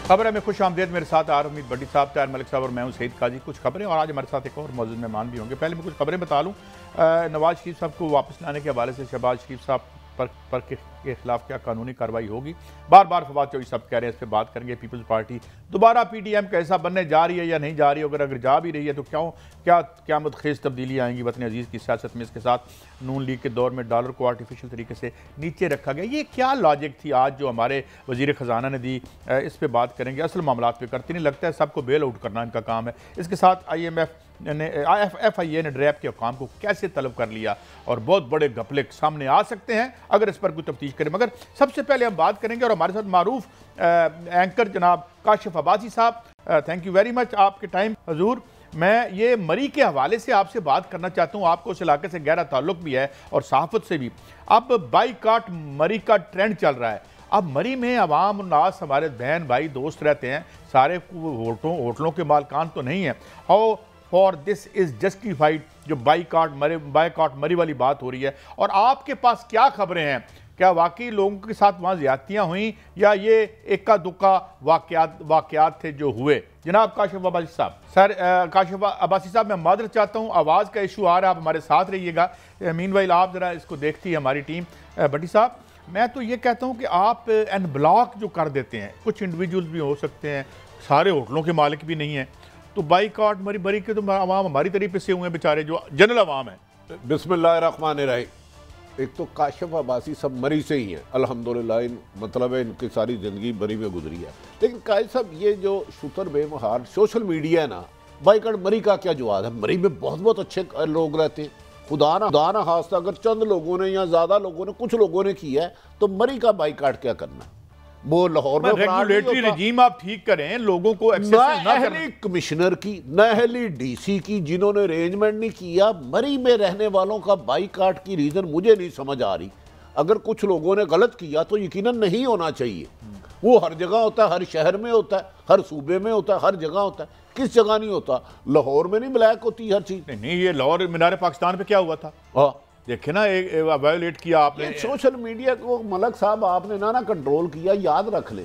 खबर में खुश आमदेद। मेरे साथ आरमीद भट्टी साहब, तैयार मलिक साहब और मैं हूं सईद काजी। कुछ खबरें और आज हमारे साथ एक और मौजूद मेहमान भी होंगे। पहले मैं कुछ खबरें बता लूं। नवाज शरीफ साहब को वापस लाने के हवाले से शहबाज शरीफ साहब पर के खिलाफ क्या कानूनी कार्रवाई होगी, बार बार फवाद चौधरी साहब कह रहे हैं, इस पर बात करेंगे। पीपल्स पार्टी दोबारा PDM कैसा बनने जा रही है या नहीं जा रही है, अगर जा भी रही है तो क्या मुतखेज़ तब्दीली आएंगी वतन अजीज़ की सियासत में। इसके साथ नून लीग के दौर में डॉलर को आर्टिफिशियल तरीके से नीचे रखा गया, ये क्या लॉजिक थी आज जो हमारे वज़ीर ख़जाना ने दी, इस पर बात करेंगे। असल मामला पे करती नहीं लगता है, सबको बेल आउट करना इनका काम है। इसके साथ FIA ने ड्रैप के हुकाम को कैसे तलब कर लिया और बहुत बड़े घपले सामने आ सकते हैं अगर इस पर कोई तफ्तीश करें। मगर सबसे पहले हम बात करेंगे और हमारे साथ मारूफ एंकर जनाब काशिफ अब्बासी साहब, थैंक यू वेरी मच आपके टाइम। हजूर, मैं ये मरी के हवाले से आपसे बात करना चाहता हूँ, आपको उस इलाके से गहरा ताल्लुक भी है और सहाफ़त से भी। अब बाईकाट मरी का ट्रेंड चल रहा है। अब मरी में अवाम नास हमारे बहन भाई दोस्त रहते हैं, सारे होटलों के मालकान तो नहीं है। How for this is justified जो बाईकाट मरी वाली बात हो रही है, और आपके पास क्या खबरें हैं? क्या वाकई लोगों के साथ वहाँ ज़्यादतियाँ हुई या ये इक्का दुक्का वाक़यात थे जो हुए? जनाब काशिफ अब्बासी साहब। सर काशिफ अब्बासी साहब, मैं मादरत चाहता हूँ, आवाज़ का इशू आ रहा है, आप हमारे साथ रहिएगा। मीनवाइल आप ज़रा इसको देखती है हमारी टीम। भट्टी साहब, मैं तो ये कहता हूँ कि आप अनब्लॉक जो कर देते हैं, कुछ इंडिविजुअल्स भी हो सकते हैं, सारे होटलों के मालिक भी नहीं हैं, तो बाईकाट मरी के तो आवाम हमारी तरीके से हुए हैं बेचारे, जो जनरल आवाम है। बिस्मिल्लाहिर्रहमानिर्रहीम। एक तो काशिफ अब्बासी सब मरी से ही हैं, अल्हम्दुलिल्लाह, मतलब है इनकी सारी ज़िंदगी मरी में गुजरी है। लेकिन काशिफ साहब, ये जो शुतर बेमहार सोशल मीडिया है ना, बाईकाट मरी का क्या जवाब है? मरी में बहुत बहुत अच्छे लोग रहते हैं। खुदा ना खास्ता अगर चंद लोगों ने या ज़्यादा लोगों ने, कुछ लोगों ने किया है, तो मरी का बाईकाट क्या करना है? वो लाहौर में रेगुलेटरी रिजीम आप ठीक करें, लोगों को एक्सेस ना करें। कमिश्नर की नहली DC की जिन्होंने अरेंजमेंट नहीं किया, मरी में रहने वालों का बाईकाट की रीजन मुझे नहीं समझ आ रही। अगर कुछ लोगों ने गलत किया तो यकीनन नहीं होना चाहिए। वो हर जगह होता है, हर शहर में होता है, हर सूबे में होता है, हर जगह होता है। किस जगह नहीं होता? लाहौर में नहीं ब्लैक होती हर चीज? नहीं, ये लाहौर मीनार पाकिस्तान पे क्या हुआ था? हाँ देखे ना, एक वायोलेट किया आपने। सोशल मीडिया को मलक साहब आपने ना कंट्रोल किया, याद रख ले।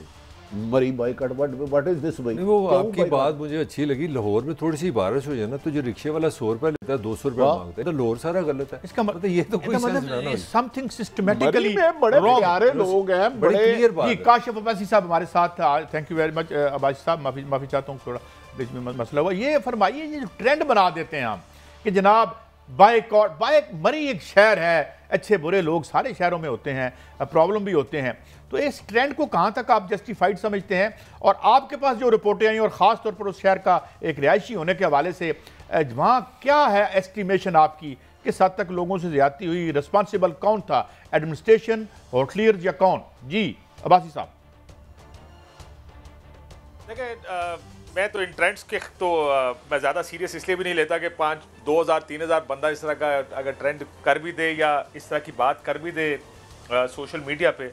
मरी बाईकाट, व्हाट इज दिस भाई? वो आपकी बात मुझे अच्छी लगी। लाहौर में थोड़ी सी बारिश हो जाए ना, तो जो रिक्शे वाला 100 रुपया लेता है 200 रुपया मांगता है, तो लाहौर सारा गलत है। इसका मतलब ये तो कोई सेंस ना, समथिंग सिस्टमेटिकली बड़े प्यारे लोग हैं, बड़े क्लियर बात है। काशिफ अब्बासी साहब हमारे साथ, thank you very much Abbasi साहब। माफी चाहता हूँ, थोड़ा बीच में मसला हुआ। ये फरमाइए, ये जो ट्रेंड बना देते हैं हम कि जनाब बाईकाट मरी एक शहर है, अच्छे बुरे लोग सारे शहरों में होते हैं, प्रॉब्लम भी होते हैं, तो इस ट्रेंड को कहाँ तक आप जस्टिफाइड समझते हैं? और आपके पास जो रिपोर्टें आई और ख़ास तौर पर उस शहर का एक रिहायशी होने के हवाले से, वहाँ क्या है एस्टिमेशन आपकी, किस हद तक लोगों से ज्यादती हुई? रिस्पॉन्सिबल कौन था, एडमिनिस्ट्रेशन, होटलियर्स या कौन? जी अब्बासी साहब। देखिए, मैं तो इन ट्रेंड्स के तो मैं ज़्यादा सीरियस इसलिए भी नहीं लेता कि 2,000-3,000 बंदा इस तरह का अगर ट्रेंड कर भी दे या इस तरह की बात कर भी दे सोशल मीडिया पे,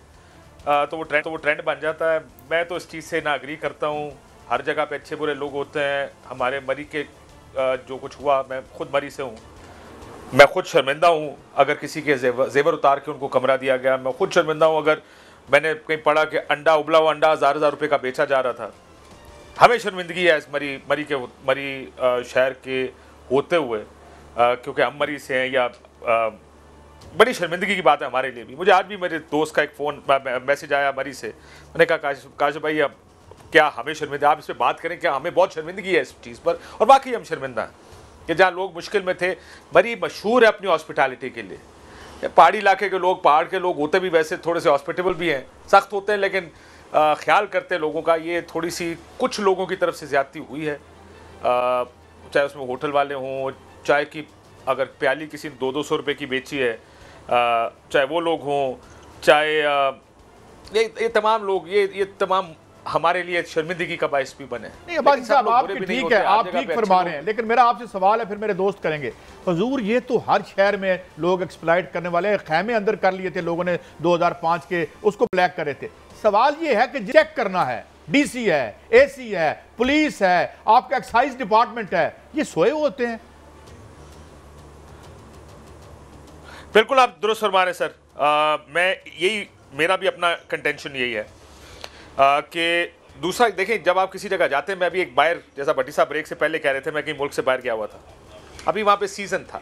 तो वो ट्रेंड बन जाता है। मैं तो इस चीज़ से ना एग्री करता हूँ। हर जगह पे अच्छे बुरे लोग होते हैं। हमारे मरी के जो कुछ हुआ, मैं खुद मरी से हूँ, मैं खुद शर्मिंदा हूँ अगर किसी के जेवर उतार के उनको कमरा दिया गया। मैं खुद शर्मिंदा हूँ अगर मैंने कहीं पढ़ा कि अंडा, उबला हुआ अंडा 1,000 रुपये का बेचा जा रहा था। हमें शर्मिंदगी है इस मरी शहर के होते हुए, क्योंकि हम मरी से हैं, या बड़ी शर्मिंदगी की बात है हमारे लिए भी। मुझे आज भी मेरे दोस्त का एक मैसेज आया मरी से। मैंने कहा काशिफ भाई, अब क्या हमें शर्मिंदा, आप इस पर बात करें, क्या हमें बहुत शर्मिंदगी है इस चीज़ पर? और वाकई हम शर्मिंदा हैं कि जहाँ लोग मुश्किल में थे। मरी मशहूर है अपनी हॉस्पिटैलिटी के लिए। पहाड़ी इलाके के लोग, पहाड़ के लोग होते भी वैसे थोड़े से हॉस्पिटेबल भी हैं, सख्त होते हैं, लेकिन ख्याल करते हैं लोगों का। ये थोड़ी सी कुछ लोगों की तरफ से ज़्यादती हुई है, चाहे उसमें होटल वाले हों, चाहे कि अगर प्याली किसी ने 200-200 रुपये की बेची है, चाहे वो लोग हों, चाहे ये तमाम लोग, ये तमाम हमारे लिए शर्मिंदगी का बाइस भी बने। नहीं अब्बासी साहब, आपकी ठीक है, आप ठीक फरमा रहे हैं, लेकिन मेरा आपसे सवाल है, फिर मेरे दोस्त करेंगे। हुजूर, ये तो हर शहर में लोग एक्सप्लॉइट करने वाले, खैमे अंदर कर लिए थे लोगों ने 2005 के, उसको ब्लैक करे थे। सवाल ये है कि चेक करना है, DC है, AC है, पुलिस है, आपका एक्साइज डिपार्टमेंट है, ये सोए होते हैं। बिल्कुल आप दुरुस्त फरमा रहे सर। मैं यही, मेरा भी अपना कंटेंशन यही है कि दूसरा देखें, जब आप किसी जगह जाते हैं, मैं अभी एक बाहर, जैसा भट्टी साहब ब्रेक से पहले कह रहे थे, मैं कहीं मुल्क से बाहर गया हुआ था, अभी वहाँ पे सीजन था,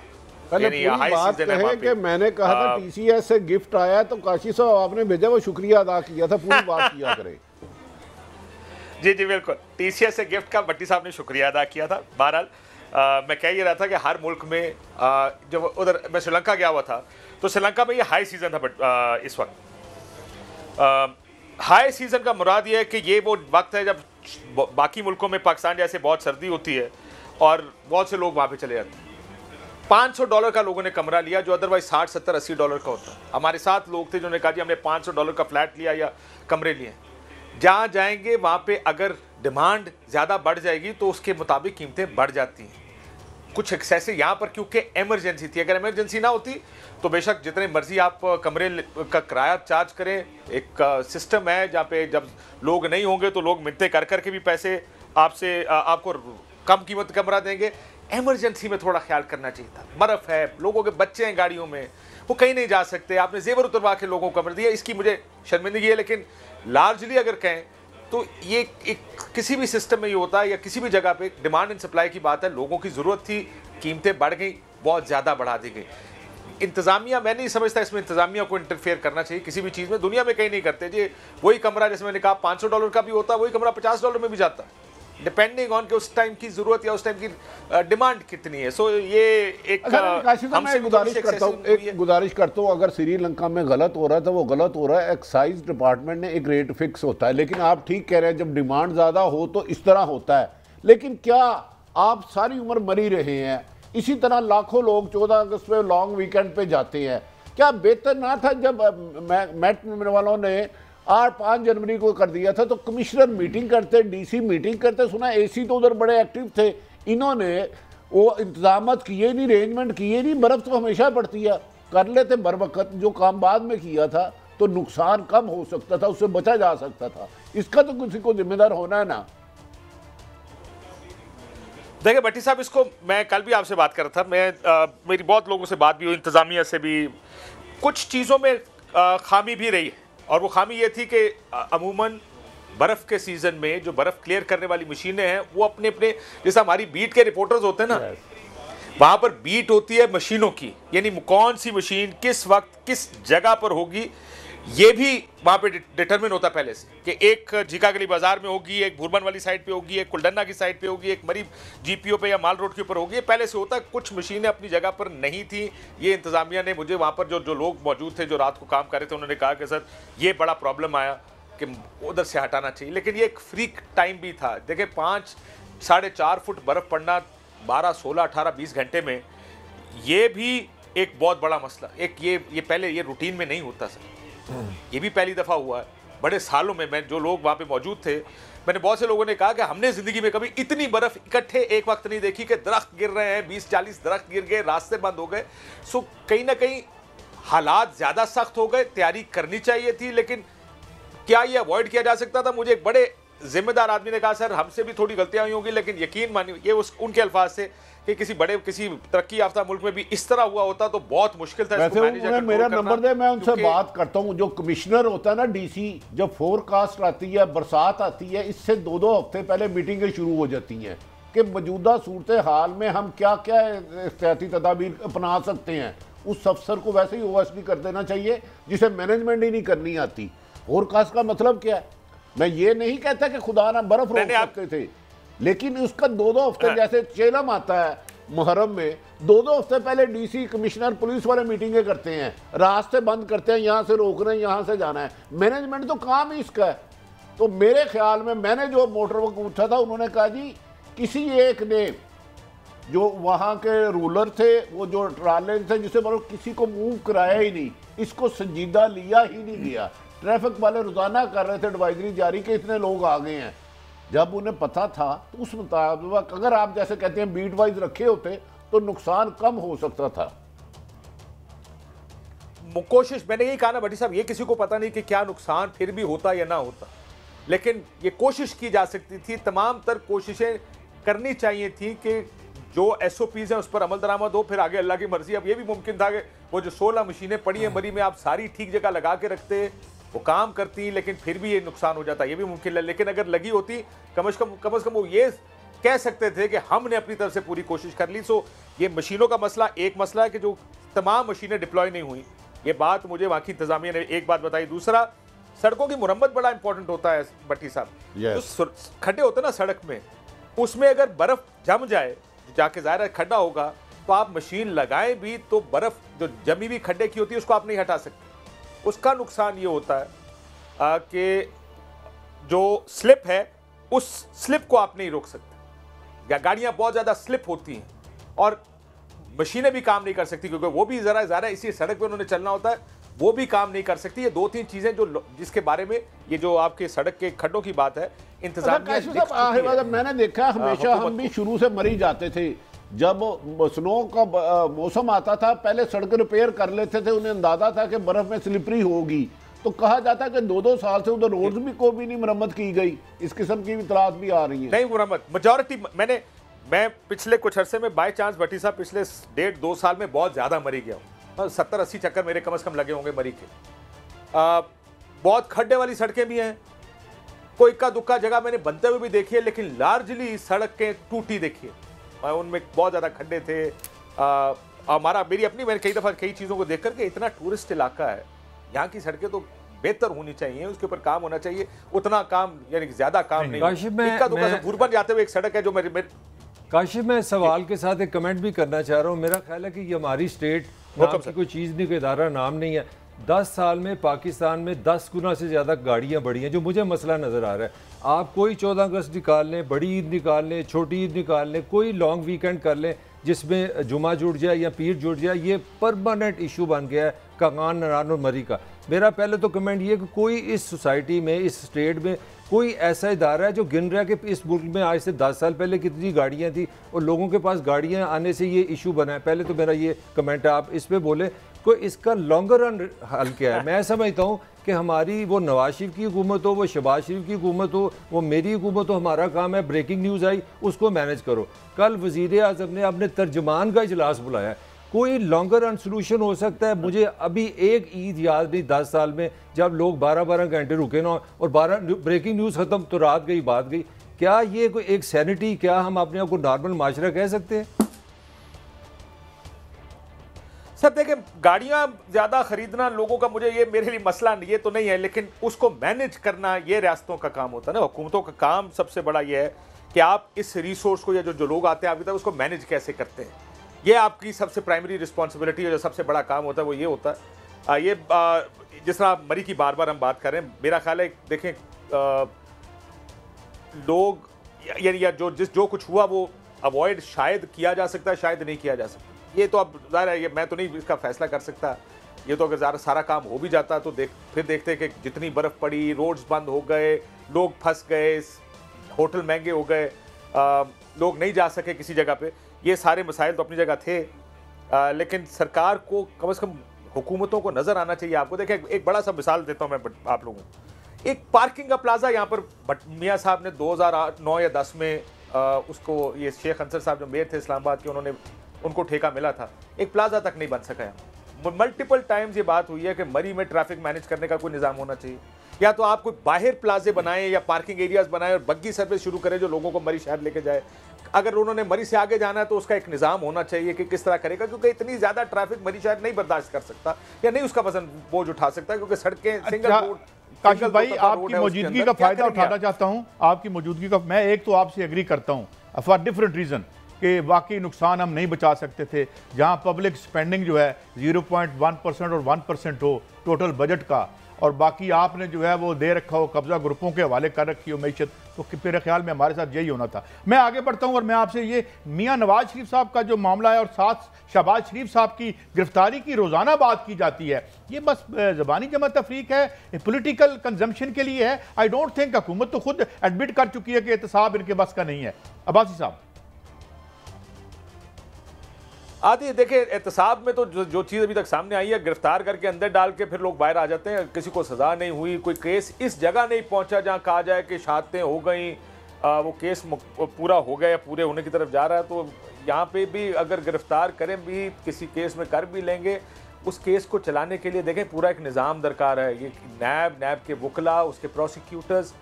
पहले पूरी बात कहे कि मैंने कहा था टीसीएस से गिफ्ट आया तो काशी साहब आपने भेजा, वो शुक्रिया अदा किया था, पूरी बात किया करें। जी जी बिल्कुल, टीसीएस से गिफ्ट का भट्टी साहब ने शुक्रिया अदा किया था। बहरहाल मैं कह ये रहा था कि हर मुल्क में जब उधर मैं श्रीलंका गया हुआ था तो श्रीलंका में ये हाई सीज़न था इस वक्त। हाई सीज़न का मुराद ये है कि ये वो वक्त है जब बाकी मुल्कों में पाकिस्तान जैसे बहुत सर्दी होती है और बहुत से लोग वहाँ पे चले जाते हैं। $500 का लोगों ने कमरा लिया जो अदरवाइज 60, 70, $80 का होता है। हमारे साथ लोग थे जिन्होंने कहा जी हमने $500 का फ्लैट लिया या कमरे लिए। जहाँ जाएंगे वहाँ पे अगर डिमांड ज़्यादा बढ़ जाएगी तो उसके मुताबिक कीमतें बढ़ जाती हैं। कुछ एक्सेस यहाँ पर क्योंकि इमरजेंसी थी, अगर इमरजेंसी ना होती तो बेशक जितने मर्जी आप कमरे का किराया चार्ज करें। एक सिस्टम है जहाँ पे जब लोग नहीं होंगे तो लोग मिन्नतें कर करके भी पैसे आपसे आपको कम कीमत कमरा देंगे। इमरजेंसी में थोड़ा ख्याल करना चाहिए था। बर्फ़ है, लोगों के बच्चे हैं गाड़ियों में, वो कहीं नहीं जा सकते, आपने जेवर उतरवा के लोगों को कमरा दिया, इसकी मुझे शर्मिंदगी है। लेकिन लार्जली अगर कहें तो ये एक किसी भी सिस्टम में ये होता है या किसी भी जगह पे डिमांड एंड सप्लाई की बात है। लोगों की ज़रूरत थी, कीमतें बढ़ गई, बहुत ज़्यादा बढ़ा दी गई। इंतज़ामिया, मैं नहीं समझता इसमें इंतज़ामिया को इंटरफेयर करना चाहिए किसी भी चीज़ में। दुनिया में कहीं नहीं करते जी। वही कमरा जैसे मैंने कहा $500 का भी होता है, वही कमरा $50 में भी जाता है, डिपेंडिंग ऑन कि उस टाइम की जरूरत या उस टाइम की डिमांड कितनी है। सो ये एक हमसे गुजारिश करता हूँ अगर श्रीलंका में गलत हो रहा है तो वो गलत हो रहा है। एक्साइज डिपार्टमेंट ने एक रेट फिक्स होता है, लेकिन आप ठीक कह रहे हैं जब डिमांड ज़्यादा हो तो इस तरह होता है। लेकिन क्या आप सारी उम्र मरी रहे हैं, इसी तरह लाखों लोग 14 अगस्त पे लॉन्ग वीकेंड पे जाते हैं। क्या बेहतर ना था जब मेट वालों ने 5 जनवरी को कर दिया था तो कमिश्नर मीटिंग करते, डीसी मीटिंग करते। सुना एसी तो उधर बड़े एक्टिव थे, इन्होंने वो इंतजामत किए नहीं, अरेंजमेंट किए नहीं। बर्फ तो हमेशा पड़ती है, कर लेते बर वक्त। जो काम बाद में किया था तो नुकसान कम हो सकता था, उससे बचा जा सकता था। इसका तो किसी को जिम्मेदार होना है ना। देखिए भट्टी साहब, इसको मैं कल भी आपसे बात कर रहा था, मेरी बहुत लोगों से बात भी हुई, इंतजामिया से भी। कुछ चीज़ों में खामी भी रही है और वो खामी ये थी कि अमूमन बर्फ़ के सीज़न में जो बर्फ़ क्लियर करने वाली मशीनें हैं वो अपने अपने, जैसे हमारी बीट के रिपोर्टर्स होते हैं ना, वहाँ पर बीट होती है मशीनों की, यानी कौन सी मशीन किस वक्त किस जगह पर होगी ये भी वहाँ पे डिटरमिन होता है पहले से कि एक झीका गली बाजार में होगी, एक भूरबन वाली साइड पे होगी, एक कुलडन्ना की साइड पे होगी, एक मरीब जीपीओ पे या माल रोड के ऊपर होगी। ये पहले से होता है। कुछ मशीनें अपनी जगह पर नहीं थी। ये इंतज़ामिया ने मुझे वहाँ पर जो लोग मौजूद थे जो रात को काम कर रहे थे, उन्होंने कहा कि सर ये बड़ा प्रॉब्लम आया कि उधर से हटाना चाहिए। लेकिन ये एक फ्रीक टाइम भी था। देखिए 5 साढ़े 4 फुट बर्फ़ पड़ना 12, 16, 18, 20 घंटे में, ये भी एक बहुत बड़ा मसला। एक ये पहले ये रूटीन में नहीं होता सर, ये भी पहली दफ़ा हुआ है बड़े सालों में। मैं जो लोग वहाँ पे मौजूद थे, मैंने बहुत से लोगों ने कहा कि हमने ज़िंदगी में कभी इतनी बर्फ़ इकट्ठे एक वक्त नहीं देखी कि दरख्त गिर रहे हैं, 20-40 दरख्त गिर गए, रास्ते बंद हो गए। सो कहीं ना कहीं हालात ज़्यादा सख्त हो गए। तैयारी करनी चाहिए थी, लेकिन क्या ये अवॉइड किया जा सकता था? मुझे एक बड़े जिम्मेदार आदमी ने कहा सर हमसे भी थोड़ी गलतियाँ हुई होंगी, लेकिन यकीन मानिए ये उनके अल्फाज से कि किसी तरक्की याफ्ता मुल्क में भी इस तरह हुआ होता तो बहुत मुश्किल था। वैसे उन्हें मेरा नंबर दे, मैं उनसे बात करता हूँ। जो कमिश्नर होता है ना, डीसी, जब फोरकास्ट आती है, बरसात आती है, इससे 2-2 हफ्ते पहले मीटिंगें शुरू हो जाती हैं कि मौजूदा सूरत हाल में हम क्या क्या एहतियाती तदाबीर अपना सकते हैं। उस अफसर को वैसे ही ओएसडी कर देना चाहिए जिसे मैनेजमेंट ही नहीं करनी आती। फोरकास्ट का मतलब क्या है? मैं ये नहीं कहता कि खुदा ना बर्फ रोक सकते थे, लेकिन उसका 2-2 हफ्ते, जैसे चेलम आता है मुहर्रम में, 2-2 हफ्ते पहले डीसी, कमिश्नर, पुलिस वाले मीटिंगें करते हैं, रास्ते बंद करते हैं, यहाँ से रोक रहे हैं, यहाँ से जाना है। मैनेजमेंट तो काम ही इसका है। तो मेरे ख्याल में मैंने जो मोटर को पूछा था, उन्होंने कहा जी किसी एक ने, जो वहाँ के रूलर थे, वो जो ट्राले थे, जिसे मतलब किसी को मूव कराया ही नहीं, इसको संजीदा लिया ही नहीं गया। ट्रैफिक वाले रोजाना कर रहे थे एडवाइजरी जारी कि इतने लोग आ गए हैं। जब उन्हें पता था तो उस मुताबिक अगर आप जैसे कहते हैं बीट वाइज रखे होते तो नुकसान कम हो सकता था। कोशिश मैंने यही कहा ना भट्टी साहब, ये किसी को पता नहीं कि क्या नुकसान फिर भी होता या ना होता, लेकिन ये कोशिश की जा सकती थी। तमाम तर कोशिशें करनी चाहिए थी कि जो एसओपीज हैं उस पर अमल दरामद हो, फिर आगे अल्लाह की मर्जी। अब ये भी मुमकिन था कि वो जो 16 मशीनें पड़ी हैं मरी में, आप सारी ठीक जगह लगा के रखते, वो काम करती लेकिन फिर भी ये नुकसान हो जाता, ये भी मुमकिन है। लेकिन अगर लगी होती कम से कम वो ये कह सकते थे कि हमने अपनी तरफ से पूरी कोशिश कर ली। सो ये मशीनों का मसला एक मसला है कि जो तमाम मशीनें डिप्लॉय नहीं हुई, ये बात मुझे वहाँ की इंतजामिया ने एक बात बताई। दूसरा, सड़कों की मुरम्मत बड़ा इंपॉर्टेंट होता है भट्टी साहब। जो खड्डे होते हैं ना सड़क में, उसमें अगर बर्फ जम जाए, जाके ज़ाहिर है खड्डा होगा, तो आप मशीन लगाएं भी तो बर्फ जो जमी हुई खड्डे की होती है उसको आप नहीं हटा सकते। उसका नुकसान ये होता है कि जो स्लिप है उस स्लिप को आप नहीं रोक सकते, या गाड़ियां बहुत ज़्यादा स्लिप होती हैं और मशीनें भी काम नहीं कर सकती, क्योंकि वो भी ज़रा इसी सड़क पे उन्होंने चलना होता है, वो भी काम नहीं कर सकती। ये 2-3 चीज़ें जो जिसके बारे में ये जो आपके सड़क के खड्डों की बात है, इंतजाम मैंने देखा हमेशा हम भी शुरू से मरी जाते थे। जब स्नो का मौसम आता था, पहले सड़क रिपेयर कर लेते थे, उन्हें अंदाजा था कि बर्फ में स्लिपरी होगी, तो कहा जाता है कि 2-2 साल से उधर रोड्स भी को भी नहीं मरम्मत की गई। इस किस्म की इतलात भी आ रही है। नहीं मुरम्मत मेजॉरिटी मैं पिछले कुछ अरसे में बाय चांस भट्टी साहब पिछले 1.5-2 साल में बहुत ज़्यादा मरी गया हूँ। 70-80 चक्कर मेरे कम से कम लगे होंगे मरी के। बहुत खड्डे वाली सड़कें भी हैं, कोई इक्का दुक्का जगह मैंने बनते हुए भी देखी है, लेकिन लार्जली सड़कें टूटी देखी है, उनमें बहुत ज़्यादा खड्डे थे। मैंने कई दफ़ा कई चीज़ों को देख करके, इतना टूरिस्ट इलाका है, यहाँ की सड़कें तो बेहतर होनी चाहिए, उसके ऊपर काम होना चाहिए। उतना काम यानी ज्यादा काम नहीं। इक्का दुक्का से भूरबन जाते हुए एक सड़क है जो मेरे काशिफ, मैं सवाल के साथ एक कमेंट भी करना चाह रहा हूँ। मेरा ख्याल है कि ये हमारी स्टेट नाम की कोई चीज़ नहीं, कोई इदारा नाम नहीं है। 10 साल में पाकिस्तान में 10 गुना से ज़्यादा गाड़ियाँ बढ़ी हैं, जो मुझे मसला नज़र आ रहा है। आप कोई 14 अगस्त निकाल लें, बड़ी ईद निकाल लें, छोटी ईद निकाल लें, कोई लॉन्ग वीकेंड कर लें जिसमें जुमा जुड़ जाए या पीर जुड़ जाए, ये परमानेंट इशू बन गया है कागान, नारान और मरी का। मेरा पहले तो कमेंट ये कि कोई इस सोसाइटी में, इस स्टेट में कोई ऐसा इदारा है जो गिन रहा है कि इस मुल्क में आज से 10 साल पहले कितनी गाड़ियाँ थी और लोगों के पास गाड़ियाँ आने से ये इशू बना है। पहले तो मेरा ये कमेंट है, आप इस पर बोले कोई इसका लॉन्गर रन हल क्या है। मैं समझता हूँ कि हमारी वो नवाज शरीफ की हुकूमत हो, वो शहबाज शरीफ की हुकूमत हो, वो मेरी हुकूमत हो, हमारा काम है ब्रेकिंग न्यूज़ आई उसको मैनेज करो। कल वज़ीर आज़म ने अपने तर्जमान का इजलास बुलाया, कोई लॉन्गर रन सोल्यूशन हो सकता है? मुझे अभी एक ईद याद नहीं 10 साल में जब लोग 12-12 घंटे रुके ना और 12 ब्रेकिंग न्यूज़ ख़त्म तो रात गई बात गई। क्या ये कोई एक सैनिटी, क्या हम अपने आप को नॉर्मल माशरा कह सकते हैं? सर देखिए, गाड़ियां ज़्यादा खरीदना लोगों का मेरे लिए मसला ये तो नहीं है, लेकिन उसको मैनेज करना ये रियासतों का काम होता है ना। हुकूमतों का काम सबसे बड़ा ये है कि आप इस रिसोर्स को या जो लोग आते हैं अभी तक उसको मैनेज कैसे करते हैं, ये आपकी सबसे प्राइमरी रिस्पॉन्सिबिलिटी है। जो सबसे बड़ा काम होता है वो ये होता है। जिस तरह मरी की बार बार हम बात करें, मेरा ख्याल है देखें लोग या जो कुछ हुआ वो अवॉइड शायद किया जा सकता है, शायद नहीं किया जा सकता। ये तो अब ज़ाहिर है, ये मैं तो नहीं इसका फैसला कर सकता। ये तो अगर सारा काम हो भी जाता तो फिर देखते कि जितनी बर्फ़ पड़ी, रोड्स बंद हो गए, लोग फंस गए, होटल महंगे हो गए, लोग नहीं जा सके किसी जगह पे, ये सारे मसाइल तो अपनी जगह थे। लेकिन सरकार को कम से कम हुकूमतों को नज़र आना चाहिए। आपको देखें, एक बड़ा सा मिसाल देता हूँ मैं आप लोगों को। एक पार्किंग का प्लाजा यहाँ पर मियाँ साहब ने 2009 या 10 में उसको, ये शेख अंसर साहब जो मेयर थे इस्लामाबाद के, उनको ठेका मिला था, एक प्लाजा तक नहीं बन सका है। मल्टीपल टाइम्स ये बात हुई है कि मरी में ट्रैफिक मैनेज करने का कोई निज़ाम होना चाहिए। या तो आप कोई बाहर प्लाजे बनाएं या पार्किंग एरियाज बनाएं और बग्गी सर्विस शुरू करें जो लोगों को मरी शहर लेके जाए। अगर उन्होंने मरी से आगे जाना है तो उसका एक निज़ाम होना चाहिए कि किस तरह करेगा, क्योंकि इतनी ज़्यादा ट्रैफिक मरी शहर नहीं बर्दाश्त कर सकता या नहीं उसका वजन बोझ उठा सकता, क्योंकि सड़कें सिंगल रोड। काशिफ भाई, आपकी मौजूदगी का फायदा उठाना चाहता हूँ, आपकी मौजूदगी का। मैं एक तो आपसे एग्री करता हूँ फॉर डिफरेंट रीज़न कि वाकई नुकसान हम नहीं बचा सकते थे। जहाँ पब्लिक स्पेंडिंग जो है 0.1% और 1% हो टोटल बजट का, और बाकी आपने जो है वो दे रखा हो, कब्जा ग्रुपों के हवाले कर रखी हो मैशत, तो मेरे ख्याल में हमारे साथ यही होना था। मैं आगे बढ़ता हूँ और मैं आपसे ये मियाँ नवाज शरीफ साहब का जो मामला है और साथ शहबाज शरीफ साहब की गिरफ्तारी की रोज़ाना बात की जाती है, ये बस ज़बानी जमा तफरीक है, पोलिटिकल कंजम्पशन के लिए है। आई डोंट थिंक, हुकूमत तो खुद एडमिट कर चुकी है कि एहतसाब इनके बस का नहीं है। अब्बासी साहब आदि देखिए, एहतसाब में तो जो चीज़ अभी तक सामने आई है, गिरफ्तार करके अंदर डाल के फिर लोग बाहर आ जाते हैं, किसी को सज़ा नहीं हुई, कोई केस इस जगह नहीं पहुंचा जहां कहा जाए कि शहादतें हो गई, वो केस पूरा हो गया या पूरे होने की तरफ जा रहा है। तो यहाँ पे भी अगर गिरफ्तार करें भी, किसी केस में कर भी लेंगे, उस केस को चलाने के लिए देखें पूरा एक निज़ाम दरकार है। ये नैब के वकला, उसके प्रोसिक्यूटर्स,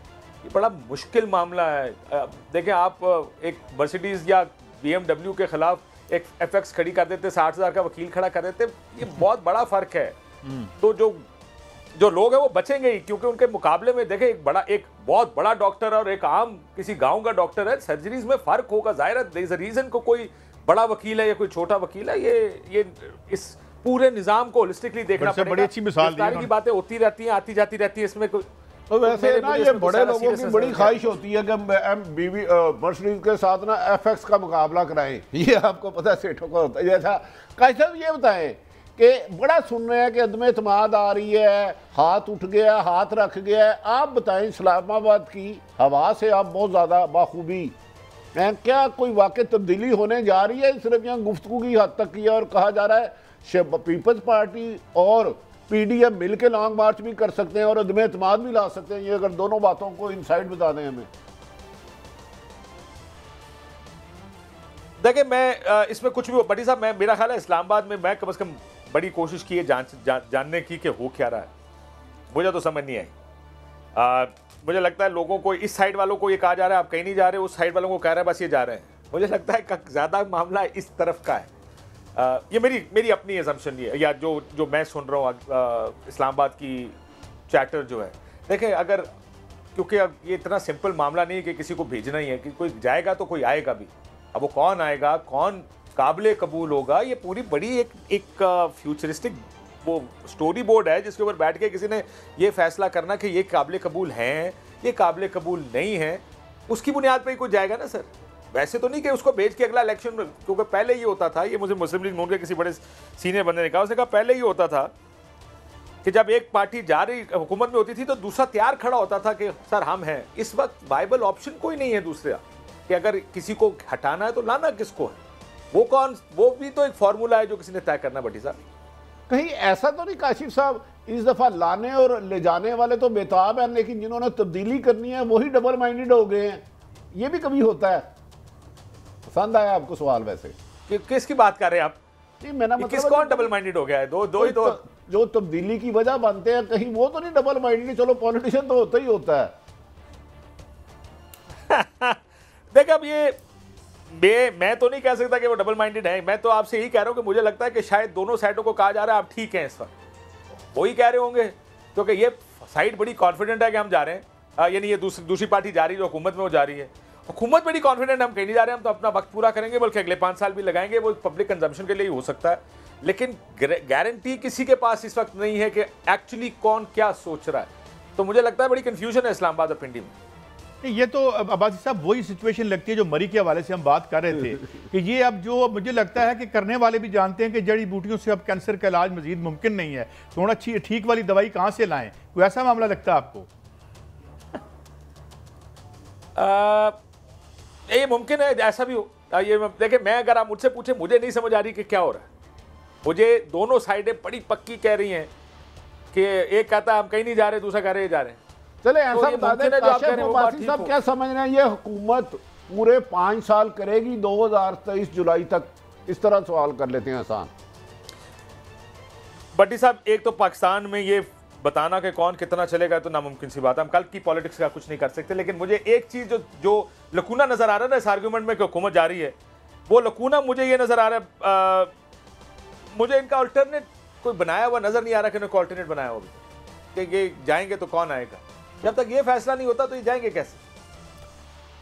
ये बड़ा मुश्किल मामला है। देखें आप एक मर्सिडीज़ या BMW के ख़िलाफ़ एक FX खड़ी कर देते, 60,000 का वकील खड़ा कर देते, ये बहुत बड़ा फ़र्क है। तो जो लोग हैं वो बचेंगे ही, क्योंकि उनके मुकाबले में देखें एक बहुत बड़ा डॉक्टर और एक आम किसी गांव का डॉक्टर है, सर्जरीज में फ़र्क होगा। ज़ाहिर है देयर इज़ अ रीज़न को कोई बड़ा वकील है या कोई छोटा वकील है, ये इस पूरे निज़ाम को होलिस्टिकली देखना पड़ेगा। बड़ी अच्छी मिसाल दी की बातें होती रहती हैं, आती जाती रहती है, इसमें तो वैसे ना ये बड़े लोगों की बड़ी ख्वाहिश होती है कि मर्सिडीज के साथ ना FX का मुकाबला कराएं। ये आपको पता है सेठों का होता है। जैसा काश साहब ये बताएं कि बड़ा सुन रहे हैं कि अदम एतमाद आ रही है, हाथ उठ गया, हाथ रख गया है। आप बताएं इस्लामाबाद की हवा से आप बहुत ज़्यादा बाखूबी हैं, क्या कोई वाकई तब्दीली होने जा रही है? सिर्फ यहाँ गुफ्तगू की हद तक किया और कहा जा रहा है पीपल्स पार्टी और PDM मिल के लॉन्ग मार्च भी कर सकते हैं और अदम एतमाद भी ला सकते हैं। ये अगर दोनों बातों को इनसाइड बता दें हमें। देखिए मैं इसमें कुछ भी बड़ी साहब, मेरा ख्याल है इस्लामाबाद में मैं कम से कम बड़ी कोशिश की है जानने की कि हो क्या रहा है। मुझे तो समझ नहीं आई। मुझे लगता है लोगों को, इस साइड वालों को ये कहा जा रहा है आप कहीं नहीं जा रहे, उस साइड वालों को कह रहा है बस ये जा रहे हैं। मुझे लगता है ज़्यादा मामला इस तरफ का है। ये मेरी अपनी असम्पशन नहीं है, या जो मैं सुन रहा हूँ इस्लामाबाद की चैटर जो है। देखें अगर, क्योंकि ये इतना सिंपल मामला नहीं है कि किसी को भेजना ही है, कि कोई जाएगा तो कोई आएगा भी। अब वो कौन आएगा, कौन काबिल कबूल होगा, ये पूरी बड़ी एक फ्यूचरिस्टिक वो स्टोरी बोर्ड है जिसके ऊपर बैठ के किसी ने ये फैसला करना कि ये काबिल कबूल हैं, ये काबिल कबूल नहीं है, उसकी बुनियाद पर ही कोई जाएगा ना सर। वैसे तो नहीं कि उसको भेज के अगला इलेक्शन, क्योंकि पहले ही होता था, ये मुझे मुस्लिम लीग नून के किसी बड़े सीनियर बंदे ने कहा, उसने कहा पहले ही होता था कि जब एक पार्टी जा रही हुकूमत में होती थी तो दूसरा तैयार खड़ा होता था कि सर हम हैं। इस वक्त वाइबल ऑप्शन कोई नहीं है दूसरा, कि अगर किसी को हटाना है तो लाना किसको है, वो भी तो एक फार्मूला है जो किसी ने तय करना। भट्टी साहब कहीं ऐसा तो नहीं काशिफ साहब, इस दफ़ा लाने और ले जाने वाले तो बेताब हैं, लेकिन जिन्होंने तब्दीली करनी है वही डबल माइंडेड हो गए हैं। ये भी कभी होता है। पसंद आया आपको सवाल? वैसे किसकी बात कर रहे हैं आप? नहीं, मैंने मतलब किस कौन डबल माइंडेड हो गया है? दो ही तो जो तब्दीली की वजह बनते हैं, कहीं वो तो नहीं डबल माइंडेड? चलो पॉलिटिशियन तो होता ही होता है। देख अब ये मैं तो नहीं कह सकता कि वो डबल माइंडेड है। मैं तो आपसे यही कह रहा हूं कि मुझे लगता है कि शायद दोनों साइडों को कहा जा रहा है आप ठीक हैं इस वक्त, वही कह रहे होंगे, क्योंकि ये साइड बड़ी कॉन्फिडेंट है कि हम जा रहे हैं, यानी ये दूसरी पार्टी जा रही है जो हुकूमत में वो जा रही है। हुकूमत बड़ी कॉन्फिडेंट, हम कहीं नहीं जा रहे, हम तो अपना वक्त पूरा करेंगे, बल्कि अगले 5 साल भी लगाएंगे, वो पब्लिक कंजम्पशन के लिए ही हो सकता है। लेकिन गारंटी किसी के पास इस वक्त नहीं है कि एक्चुअली कौन क्या सोच रहा है। तो मुझे लगता है बड़ी कंफ्यूजन है इस्लामाबाद और पिंडी में। ये तो अब्बासी साहब वही सिचुएशन लगती है जो मरी के हवाले से हम बात कर रहे थे कि ये अब जो मुझे लगता है कि करने वाले भी जानते हैं कि जड़ी बूटियों से अब कैंसर का इलाज मजीद मुमकिन नहीं है, थोड़ा ठीक वाली दवाई कहाँ से लाएं? कोई ऐसा मामला लगता है आपको? ये मुमकिन है ऐसा भी हो। ये देखिए, मैं अगर आप मुझसे पूछे, मुझे नहीं समझ आ रही कि क्या हो रहा है। मुझे दोनों साइडें बड़ी पक्की कह रही हैं कि एक कहता है हम कहीं नहीं जा रहे, दूसरा कह रहे जा रहे हैं। चले ऐसा बता दें साहब, क्या समझ रहे हैं ये हुकूमत पूरे 5 साल करेगी 2023 जुलाई तक? इस तरह सवाल कर लेते हैं आसान। भट्टी साहब, एक तो पाकिस्तान में ये बताना कि कौन कितना चलेगा तो नामुमकिन सी बात है, हम कल की पॉलिटिक्स का कुछ नहीं कर सकते। लेकिन मुझे एक चीज जो लकूना नजर आ रहा है ना इस आर्गूमेंट में कि हुकूमत जा रही है, वो लकूना मुझे ये नजर आ रहा है, मुझे इनका अल्टरनेट कोई बनाया हुआ नजर नहीं आ रहा कि इनको अल्टरनेट बनाया होगा कि ये जाएंगे तो कौन आएगा। जब तक ये फैसला नहीं होता तो ये जाएंगे कैसे?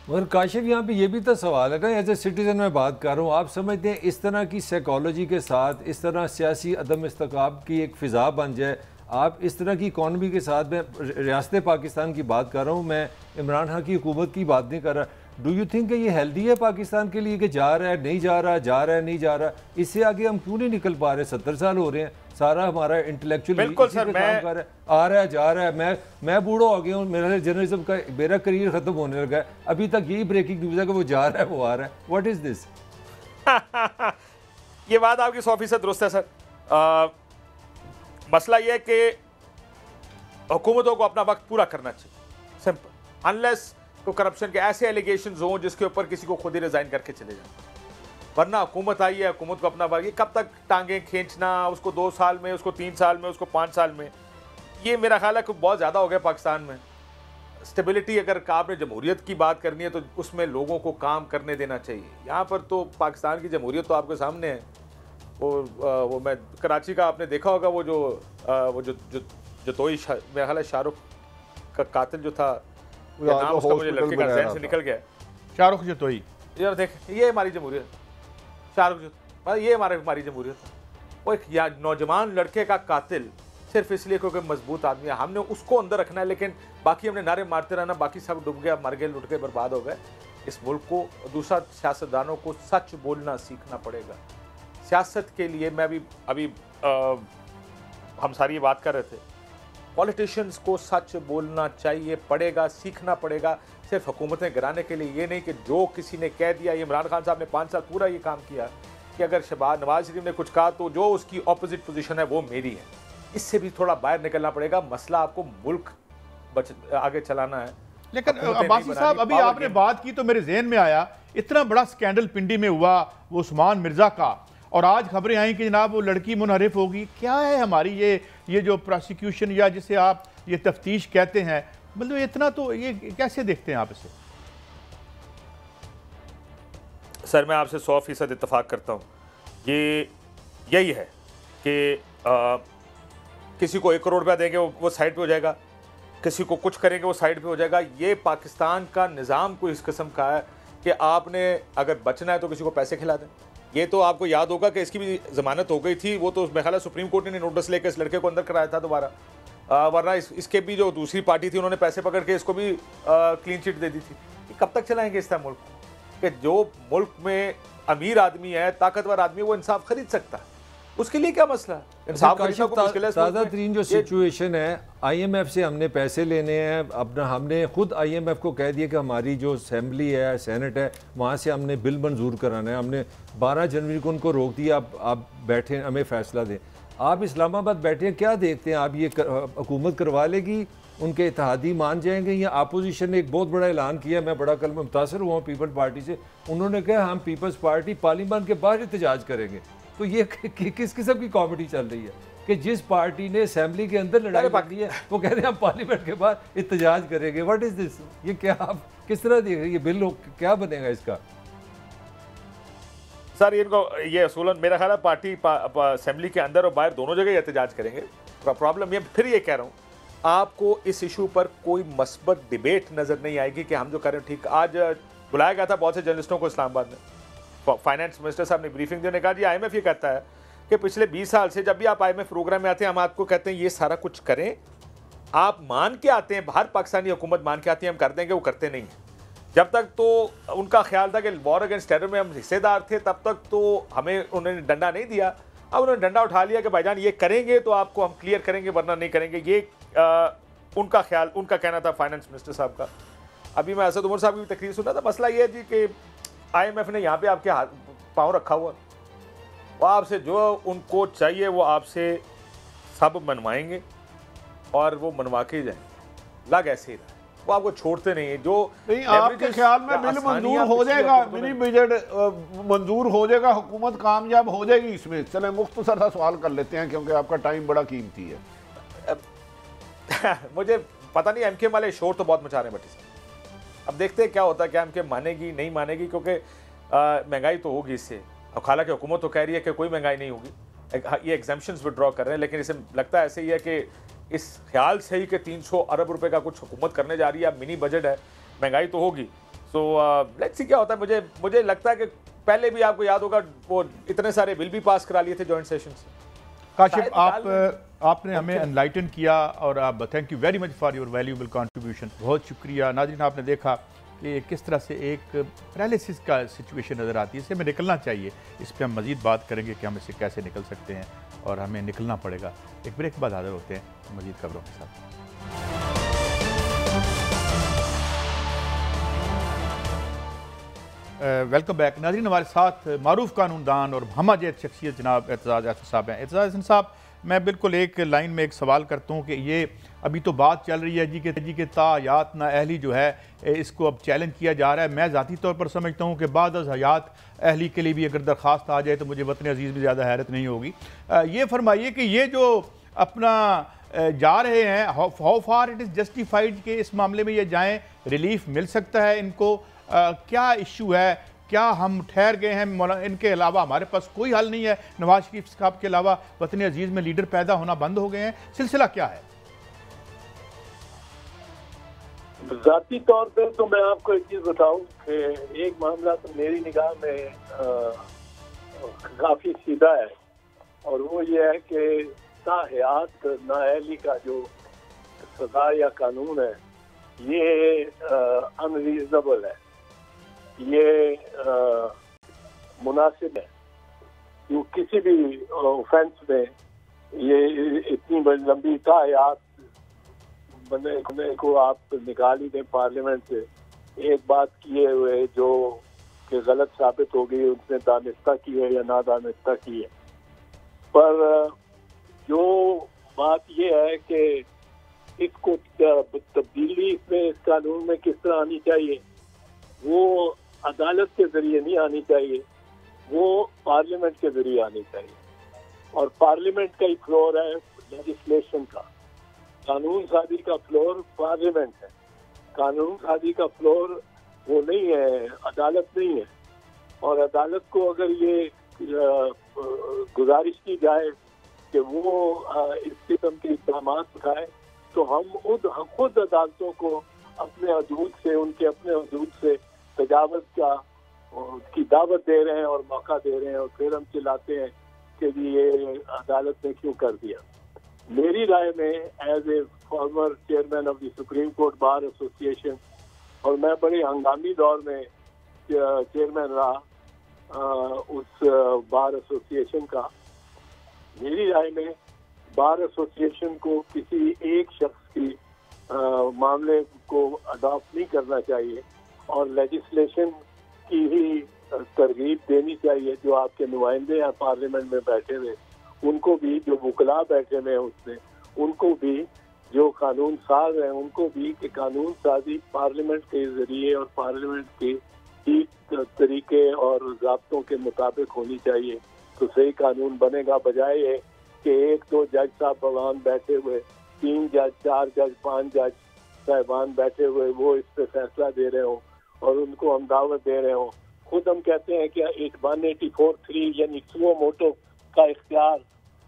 मगर काशिफ यहाँ पे ये भी तो सवाल है ना, एज ए सिटीज़न मैं बात कर रहा हूँ, आप समझते हैं इस तरह की साइकोलॉजी के साथ इस तरह सियासी अदम इस्तकाब की एक फ़िज़ा बन जाए, आप इस तरह की इकॉनमी के साथ, मैं रियासत पाकिस्तान की बात कर रहा हूँ, मैं इमरान खान की हुकूमत की बात नहीं कर रहा। डू यू थिंक कि ये हेल्दी है पाकिस्तान के लिए कि जा रहा है नहीं जा रहा, जा रहा है नहीं जा रहा? इससे आगे हम क्यों नहीं निकल पा रहे? 70 साल हो रहे हैं, सारा हमारा इंटेलेक्चुअल बिल्कुल सर, काम कर रहा है, आ रहा है जा रहा है। मैं बूढ़ा हो गया हूँ, मेरा जर्नलिज्म का मेरा करियर खत्म होने लगा है, अभी तक यही ब्रेकिंग न्यूज़ है कि वो जा रहा है वो आ रहा है। What is this? ये बात आपकी 100% दुरुस्त है सर। मसला ये है कि हुकूमतों को अपना वक्त पूरा करना चाहिए, सिंपल। अनलेस तो करप्शन के ऐसे एलिगेशंस हों जिसके ऊपर किसी को खुद ही रिजाइन करके चले जाए, वरना हुकूमत आई है, हुकूमत को अपना ये कब तक टांगे खींचना, उसको 2 साल में, उसको 3 साल में, उसको 5 साल में, ये मेरा ख्याल है कि बहुत ज़्यादा हो गया पाकिस्तान में। स्टेबिलिटी अगर आपने जमहूरियत की बात करनी है तो उसमें लोगों को काम करने देना चाहिए। यहाँ पर तो पाकिस्तान की जमहूरियत तो आपके सामने है। वो मैं कराची का आपने देखा होगा, वो जो जतोई मेरा ख्याल है शाहरुख का कातिल जो था, नाम उसका मुझे लड़के का ज़हन से निकल गया, शाहरुख जतोई। यार देख, ये हमारी जमहूरियत, शाहरुख जो ये हमारी जमहूरियत। वो एक नौजवान लड़के का कातिल सिर्फ इसलिए क्योंकि मजबूत आदमी है, हमने उसको अंदर रखना है, लेकिन बाकी हमने नारे मारते रहना, बाकी सब डूब गया, मर गए, लुट गए, बर्बाद हो गए। इस मुल्क को, दूसरा सियासतदानों को सच बोलना सीखना पड़ेगा। सियासत के लिए मैं अभी हम सारी ये बात कर रहे थे, पॉलिटिशियंस को सच बोलना चाहिए, पड़ेगा, सीखना पड़ेगा। सिर्फ हुकूमतें गिराने के लिए ये नहीं कि जो किसी ने कह दिया। इमरान खान साहब ने 5 साल पूरा ये काम किया कि अगर नवाज शरीफ ने कुछ कहा तो जो उसकी ऑपोजिट पोजीशन है वो मेरी है। इससे भी थोड़ा बाहर निकलना पड़ेगा। मसला आपको मुल्क आगे चलाना है। लेकिन अब्बासी साहब, अभी आपने बात की तो मेरे जहन में आया, इतना बड़ा स्कैंडल पिंडी में हुआ वो उस्मान मिर्जा का, और आज खबरें आई कि जनाब वो लड़की मुनहरिफ होगी। क्या है हमारी ये जो प्रोसिक्यूशन या जिसे आप ये तफ्तीश कहते हैं, मतलब इतना तो ये कैसे देखते हैं आप इसे? सर मैं आपसे 100% इत्तेफाक करता हूँ। ये यही है कि किसी को 1 करोड़ रुपया देंगे वो साइड पे हो जाएगा, किसी को कुछ करेंगे वो साइड पे हो जाएगा। ये पाकिस्तान का निज़ाम कोई इस किस्म का है कि आपने अगर बचना है तो किसी को पैसे खिला दें। ये तो आपको याद होगा कि इसकी भी ज़मानत हो गई थी, वो तो मेरे ख्याल है सुप्रीम कोर्ट ने नोटिस लेकर इस लड़के को अंदर कराया था दोबारा, वरना इसके भी जो दूसरी पार्टी थी उन्होंने पैसे पकड़ के इसको भी क्लीन चिट दे दी थी। ये कब तक चलाएंगे इस तरह मुल्क कि जो मुल्क में अमीर आदमी है, ताकतवर आदमी, वो इंसाफ खरीद सकता है? उसके लिए क्या मसला है? इंसाफ खरीदना को मुश्किल है। ताज़ा तरीन जो सिचुएशन है, IMF से हमने पैसे लेने हैं। अपना हमने खुद IMF को कह दिया कि हमारी जो असेंबली है, सेनेट है, वहाँ से हमने बिल मंजूर कराना है। हमने 12 जनवरी को उनको रोक दिया, आप बैठे, हमें फैसला दें। आप इस्लामाबाद बैठे हैं, क्या देखते हैं आप? ये हुकूमत करवा लेगी, उनके इत्तेहादी मान जाएंगे? या अपोजिशन ने एक बहुत बड़ा ऐलान किया, मैं बड़ा कल में मुतासर हुआ पीपल्स पार्टी से। उन्होंने कहा हम पीपल्स पार्टी पार्लियामेंट के बाहर एहतजाज करेंगे। तो ये किस किस्म की कॉमेडी चल रही है कि जिस पार्टी ने असेंबली के अंदर लड़ाई लड़ी है वो कह रहे हैं हम पार्लियामेंट के बाहर एहतजाज करेंगे। What is this? ये क्या, आप किस तरह देख रहे हैं? ये बिल क्या बनेगा इसका? सर ये असूलन मेरा ख्याल है पार्टी असेंबली के अंदर और बाहर दोनों जगह एहतजाज करेंगे। प्रॉब्लम ये, फिर ये कह रहा हूँ, आपको इस इशू पर कोई मस्बत डिबेट नज़र नहीं आएगी कि हम जो कर रहे हैं ठीक। आज बुलाया गया था बहुत से जर्नलिस्टों को इस्लामाबाद में, फाइनेंस मिनिस्टर साहब ने ब्रीफिंग दी, कहा जी IMF ये कहता है कि पिछले 20 साल से जब भी आप IMF प्रोग्राम में आते हैं हम आपको कहते हैं ये सारा कुछ करें, आप मान के आते हैं, बाहर पाकिस्तानी हुकूमत मान के आती है हम कर देंगे, वो करते नहीं हैं। जब तक तो उनका ख्याल था कि वॉर अगेंस्ट टेरर में हम हिस्सेदार थे, तब तक तो हमें उन्होंने डंडा नहीं दिया। अब उन्होंने डंडा उठा लिया कि भाईजान ये करेंगे तो आपको हम क्लियर करेंगे, वरना नहीं करेंगे। ये उनका ख्याल, उनका कहना था फाइनेंस मिनिस्टर साहब का। अभी मैं असद उमर साहब की भी तकरीर सुना था। मसला ये है जी कि IMF ने यहाँ पे आपके हाथ पाँव रखा हुआ, वो आपसे जो उनको चाहिए वो आपसे सब मनवाएंगे और वो मनवा के जाएंगे। लग ऐसे ही रहा, वो आपको छोड़ते नहीं है। जो नहीं, आपके ख्याल में बिल मंजूर हो जाएगा, मिनी बजट मंजूर हो जाएगा, हुकूमत कामयाब हो जाएगी इसमें? चले मुख्तसर सा सवाल कर लेते हैं क्योंकि आपका टाइम बड़ा कीमती है। मुझे पता नहीं, MK वाले शोर तो बहुत मचा रहे हैं भट्टी साहब। अब देखते हैं क्या होता है, क्या MK मानेगी नहीं मानेगी, क्योंकि महंगाई तो होगी इससे। अब हालांकि हुकूमत तो कह रही है कि कोई महंगाई नहीं होगी, ये एग्जाम्पशंस विड्रॉ कर रहे हैं, लेकिन इसे लगता है ऐसे ही है कि इस ख्याल से ही कि 300 अरब रुपए का कुछ हुकूमत करने जा रही है, मिनी बजट है, महंगाई तो होगी। सो लेट्स सी क्या होता है। मुझे लगता है कि पहले भी आपको याद होगा वो इतने सारे बिल भी पास करा लिए थे जॉइंट सेशन से। काशिफ, आपने हमें एनलाइटन किया और आप thank you very much for your valuable contribution. बहुत शुक्रिया। नाज़रीन, आपने देखा कि किस तरह से एक पैरालिसिस का सिचुएशन नज़र आती है, इससे हमें निकलना चाहिए। इस पर हम मज़ीद बात करेंगे कि हम इससे कैसे निकल सकते हैं और हमें निकलना पड़ेगा। एक ब्रेक के बाद हाजिर होते हैं मज़ीद खबरों के साथ। Welcome back. नाज़रीन, हमारे साथ मारूफ कानूनदान और हमाजत शख्सियत जनाब एतजाज़ अहसन साहब हैं। एतजाज़ अहसन साहब, मैं बिल्कुल एक लाइन में एक सवाल करता हूँ कि ये अभी तो बात चल रही है जी के तायात ना अहली जो है इसको अब चैलेंज किया जा रहा है। मैं ज़ाती तौर पर समझता हूँ कि बाद हयात अहली के लिए भी अगर दरख्वास्त आ जाए तो मुझे वतन अजीज़ में ज़्यादा हैरत नहीं होगी। ये फरमाइए कि ये जो अपना जा रहे हैं, how far it is justified कि इस मामले में ये जाएँ, रिलीफ मिल सकता है इनको? क्या इशू है? क्या हम ठहर गए हैं? इनके अलावा हमारे पास कोई हल नहीं है? नवाज शरीफ साहब के अलावा वतन अजीज़ में लीडर पैदा होना बंद हो गए हैं? सिलसिला क्या है? ज़ाती तौर पे तो मैं आपको एक चीज़ बताऊं कि एक मामला तो मेरी निगाह में काफ़ी सीधा है, और वो ये है कि ताहयात नाअहली का जो सजा या कानून है ये अनरीजनेबल है, ये मुनासिब है। जो किसी भी ऑफेंस में ये इतनी लंबी ताहयात बने को आप निकाल ही दें पार्लियामेंट से, एक बात किए हुए जो कि गलत साबित हो गई, उसने दानिस्ता की है या नादानिस्ता की है। पर जो बात ये है कि इसको तब्दीली इसमें इस कानून में किस तरह आनी चाहिए, वो अदालत के जरिए नहीं आनी चाहिए, वो पार्लियामेंट के जरिए आनी चाहिए। और पार्लियामेंट का ही फ्लोर है लेजिस्लेशन का, कानून साजी का फ्लोर पार्लियामेंट है। कानून साजी का फ्लोर वो नहीं है, अदालत नहीं है। और अदालत को अगर ये गुजारिश की जाए कि वो इस किस्म के इक़दाम उठाए, तो हम खुद अदालतों को अपने हदूद से, उनके अपने हदूद से तजावज़ की दावत दे रहे हैं और मौका दे रहे हैं, और फिर हम चिल्लाते हैं कि ये अदालत ने क्यों कर दिया। मेरी राय में as a former chairman of the supreme court bar association, और मैं बड़े हंगामी दौर में चेयरमैन रहा उस बार एसोसिएशन का, मेरी राय में बार एसोसिएशन को किसी एक शख्स की मामले को अडॉप्ट नहीं करना चाहिए, और लेजिस्लेशन की ही तरगीब देनी चाहिए। जो आपके नुमाइंदे हैं पार्लियामेंट में बैठे हुए, उनको भी, जो वकला बैठे हुए हैं उसमें, उनको भी, जो कानून साज हैं उनको भी, कि कानून साजी पार्लियामेंट के जरिए और पार्लियामेंट के ही तरीके और ज़ाब्तों के मुताबिक होनी चाहिए, तो सही कानून बनेगा। बजाय ये कि एक दो जज साहबान बैठे हुए, 3 जज, 4 जज, 5 जज साहबान बैठे हुए वो इस पे फैसला दे रहे हो और उनको हम दावत दे रहे हो। खुद हम कहते हैं कि 184(3) यानी सुओ मोटो का इख्तियार,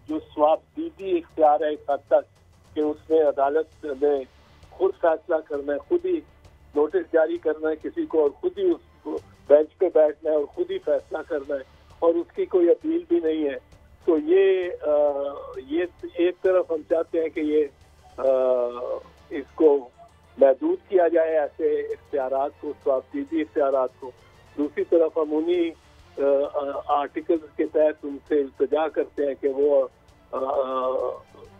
जो स्वाबदीदी इख्तियार है इस हद तक कि उसमें अदालत में खुद फैसला करना है, खुद ही नोटिस जारी करना है किसी को, और खुद ही उस बेंच पे बैठना है और खुद ही फैसला करना है, और उसकी कोई अपील भी नहीं है। तो ये एक तरफ हम चाहते हैं कि ये इसको महदूद किया जाए ऐसे इख्तियारात को, स्वाबदीदी इख्तियारात को। दूसरी तरफ हम उन्हीं आर्टिकल के तहत उनसे इल्तिजा करते हैं कि वो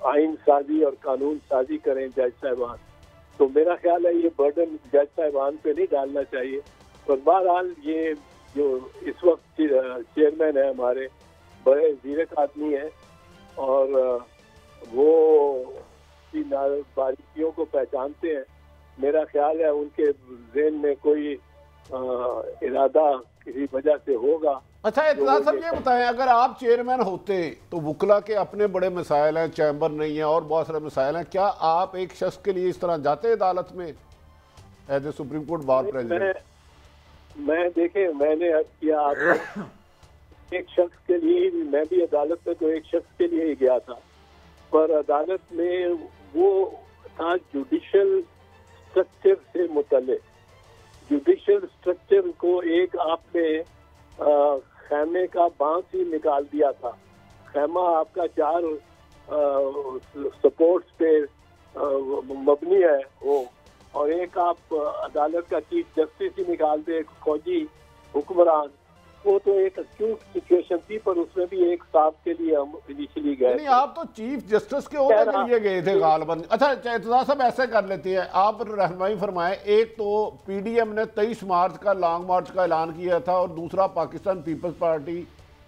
आइन साजी और कानून साजी करें जज साहिबान। तो मेरा ख्याल है ये बर्डन जज साहिबान पे नहीं डालना चाहिए। पर बहरहाल ये जो इस वक्त चेयरमैन है हमारे, बड़े जीरक आदमी हैं और वो बारीकियों को पहचानते हैं। मेरा ख्याल है उनके ज़हन में कोई इरादा किसी वजह से होगा। अच्छा इत्तला साहब ये बताएं, अगर आप चेयरमैन होते तो वकला के अपने बड़े मसाइल हैं, चैम्बर नहीं है और बहुत सारे मसाइल हैं, क्या आप एक शख्स के लिए इस तरह जाते अदालत में as a supreme court bar president? मैं देखें, मैंने अर्ज किया आपको, एक शख्स के लिए ही, मैं भी अदालत में तो एक शख्स के लिए ही गया था, पर अदालत में वो था जुडिशल स्ट्रक्चर से मुतल्लिक। जुडिशल स्ट्रक्चर को एक आपने खैमे का बांस ही निकाल दिया था। खैमा आपका 4 सपोर्ट्स पे मबनी है वो, और एक आप अदालत का चीफ जस्टिस ही निकाल दे, एक फौजी हुक्मरान। वो तो एक एक्यूट सिचुएशन थी, पर उसमें भी एक साहब के लिए हम इनिशियली गए। नहीं, आप तो चीफ जस्टिस के ओहदे के लिए गए थे गालबन। अच्छा इत्तला साहब ऐसे कर लेते हैं, आप रहनुमाई फरमाएं। एक तो पीडीएम ने 23 मार्च का लॉन्ग मार्च का ऐलान किया था, और दूसरा पाकिस्तान पीपल्स पार्टी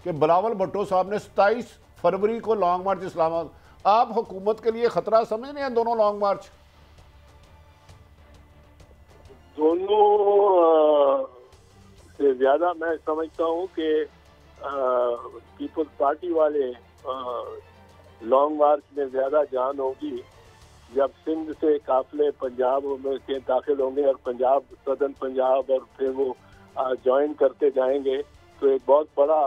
के बिलावल भुट्टो साहब ने 27 फरवरी को लॉन्ग मार्च इस्लामाबाद, आप हुकूमत के लिए खतरा समझ रहे हैं दोनों लॉन्ग मार्च? दोनों से ज्यादा मैं समझता हूँ कि पीपल्स पार्टी वाले लॉन्ग मार्च में ज्यादा जान होगी जब सिंध से काफिले पंजाब में के दाखिल होंगे और पंजाब, सदर्न पंजाब, और फिर वो ज्वाइन करते जाएंगे तो एक बहुत बड़ा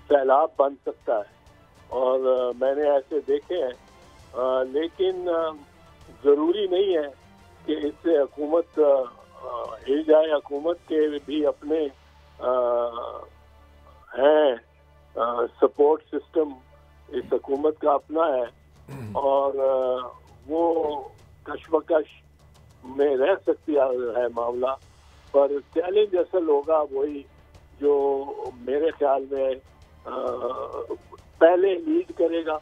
सैलाब बन सकता है। और मैंने ऐसे देखे हैं, लेकिन ज़रूरी नहीं है कि इससे हुकूमत हिल जाए। हुकूमत के भी अपने हैं सपोर्ट सिस्टम, इस हुकूमत का अपना है और वो कशमकश में रह सकती है मामला, पर चैलेंज असल होगा वही जो मेरे ख्याल में पहले लीड करेगा।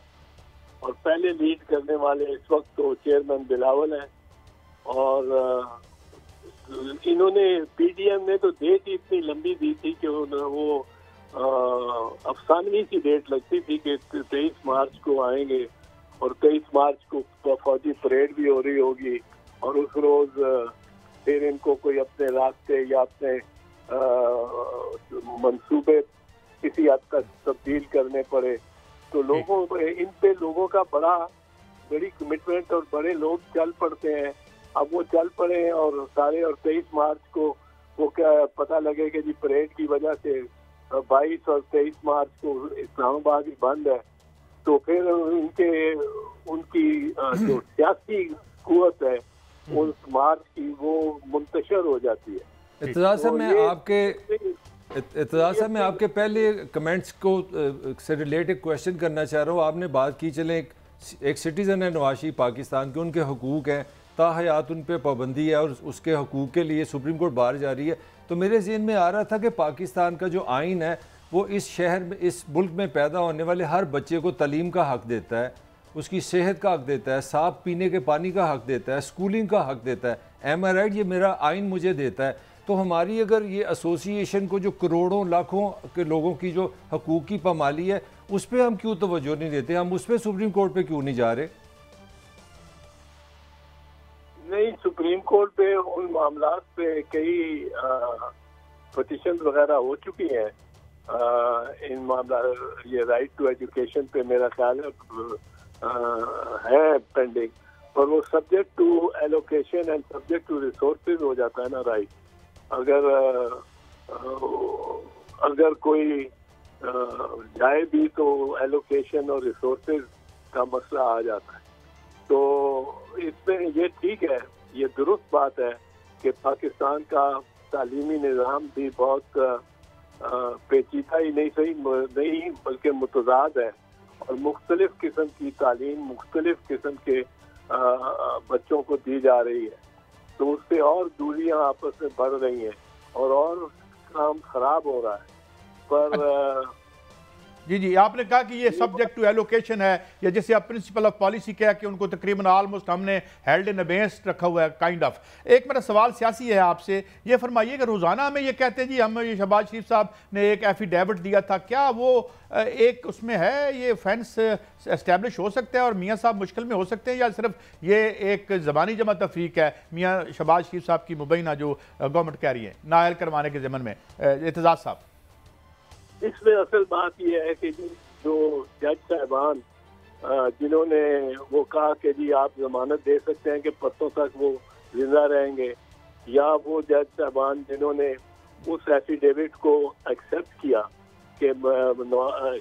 और पहले लीड करने वाले इस वक्त तो चेयरमैन बिलावल हैं और इन्होंने पीडीएम ने तो डेट इतनी लंबी दी थी कि वो अफसानवी सी डेट लगती थी कि 23 मार्च को आएंगे और 23 मार्च को फौजी परेड भी हो रही होगी और उस रोज फिर इनको कोई अपने रास्ते या अपने मंसूबे किसी हद तक तब्दील करने पड़े तो इन पे लोगों का बड़ी कमिटमेंट और बड़े लोग चल पड़ते हैं। अब वो चल पड़े हैं और 23 मार्च को वो क्या पता लगे कि जी परेड की वजह से 22 और 23 मार्च को इस्लामाबाद ही बंद है, तो फिर उनकी जो सियासी कुव्वत है उस मार्च की वो मुंतशर हो जाती है। इत्तेज़ाज़ साहब मैं आपके पहले कमेंट्स को से रिलेटेड क्वेश्चन करना चाह रहा हूँ। आपने बात की, चलें एक सिटीज़न है नवाज शरीफ पाकिस्तान के, उनके हकूक़ हैं, ताहयात उन पर पाबंदी है और उसके हकूक़ के लिए सुप्रीम कोर्ट बाहर जा रही है। तो मेरे ज़हन में आ रहा था कि पाकिस्तान का जो आइन है वो इस शहर में, इस मुल्क में पैदा होने वाले हर बच्चे को तालीम का हक़ देता है, उसकी सेहत का हक़ देता है, साफ़ पीने के पानी का हक़ देता है, स्कूलिंग का हक़ देता है। एम आई राइट? ये मेरा आइन मुझे देता है। तो हमारी अगर ये एसोसिएशन को जो करोड़ों लाखों के लोगों की जो हकूक़ की पामाली है उस पर हम क्यों तवज्जो नहीं देते? हम उस पर सुप्रीम कोर्ट पे क्यों नहीं जा रहे? नहीं, सुप्रीम कोर्ट पे उन मामलात पे कई पिटीशन वगैरह हो चुकी हैं। इन मामला ये राइट टू एजुकेशन पे मेरा ख्याल है पेंडिंग, पर वो subject to allocation and subject to resources हो जाता है ना राइट। अगर कोई जाए भी तो एलोकेशन और रिसोर्सेज का मसला आ जाता है। तो इसमें ये ठीक है, ये दुरुस्त बात है कि पाकिस्तान का तालीमी निज़ाम भी बहुत पेचीदा ही नहीं बल्कि मुतज़ाद है और मुख्तलिफ किस्म की तालीम मुख्तलिफ किस्म के बच्चों को दी जा रही है, तो उससे और दूरियां आपस में बढ़ रही हैं और काम खराब हो रहा है। पर जी आपने कहा कि ये सब्जेक्ट टू एलोकेशन है, या जैसे अब प्रिंसिपल ऑफ पॉलिसी कहा कि उनको तकरीबन ऑलमोस्ट हमने हेल्ड इन अबेंस रखा हुआ है काइंड ऑफ। एक मेरा सवाल सियासी है आपसे, ये फरमाइए कि रोज़ाना हमें ये कहते हैं जी हम ये शहबाज शरीफ साहब ने एक एफिडेविट दिया था, क्या वो एक उसमें है ये फेंस एस्टेब्लिश हो सकता है और मियाँ साहब मुश्किल में हो सकते हैं, या सिर्फ ये एक ज़बानी जमा तफरीक है मियाँ शहबाज शरीफ साहब की मुबैना जो गवर्नमेंट कह रही है नायल करवाने के ज़मन में? इत्तेज़ाज़ साहब, इसमें असल बात यह है कि जो जज साहबान जिन्होंने वो कहा कि जी आप जमानत दे सकते हैं कि परसों तक वो जिंदा रहेंगे, या वो जज साहबान जिन्होंने उस एफिडेविट को एक्सेप्ट किया कि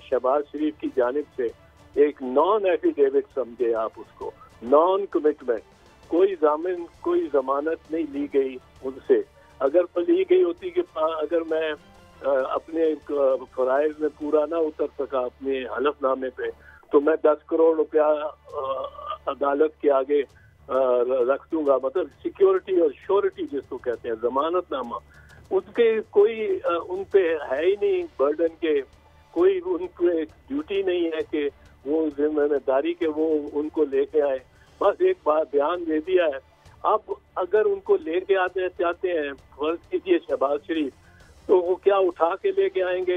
शहबाज शरीफ की जानिब से एक नॉन एफिडेविट समझे आप उसको, नॉन कमिटमेंट, कोई जामिन कोई जमानत नहीं ली गई उनसे। अगर ली गई होती कि अगर मैं अपने फराइज में पूरा ना उतर सका अपने हलफनामे पे तो मैं 10 करोड़ रुपया अदालत के आगे रख दूंगा, मतलब सिक्योरिटी और श्योरिटी जिसको कहते हैं, जमानतनामा। उनके कोई उन पे है ही नहीं बर्डन के, कोई उन पे ड्यूटी नहीं है कि वो जिम्मेदारी के वो उनको लेके आए, बस एक बार बयान दे दिया है। अब अगर उनको लेके आते चाहते हैं फर्ज कीजिए शहबाज शरीफ, तो वो क्या उठा के लेके आएंगे,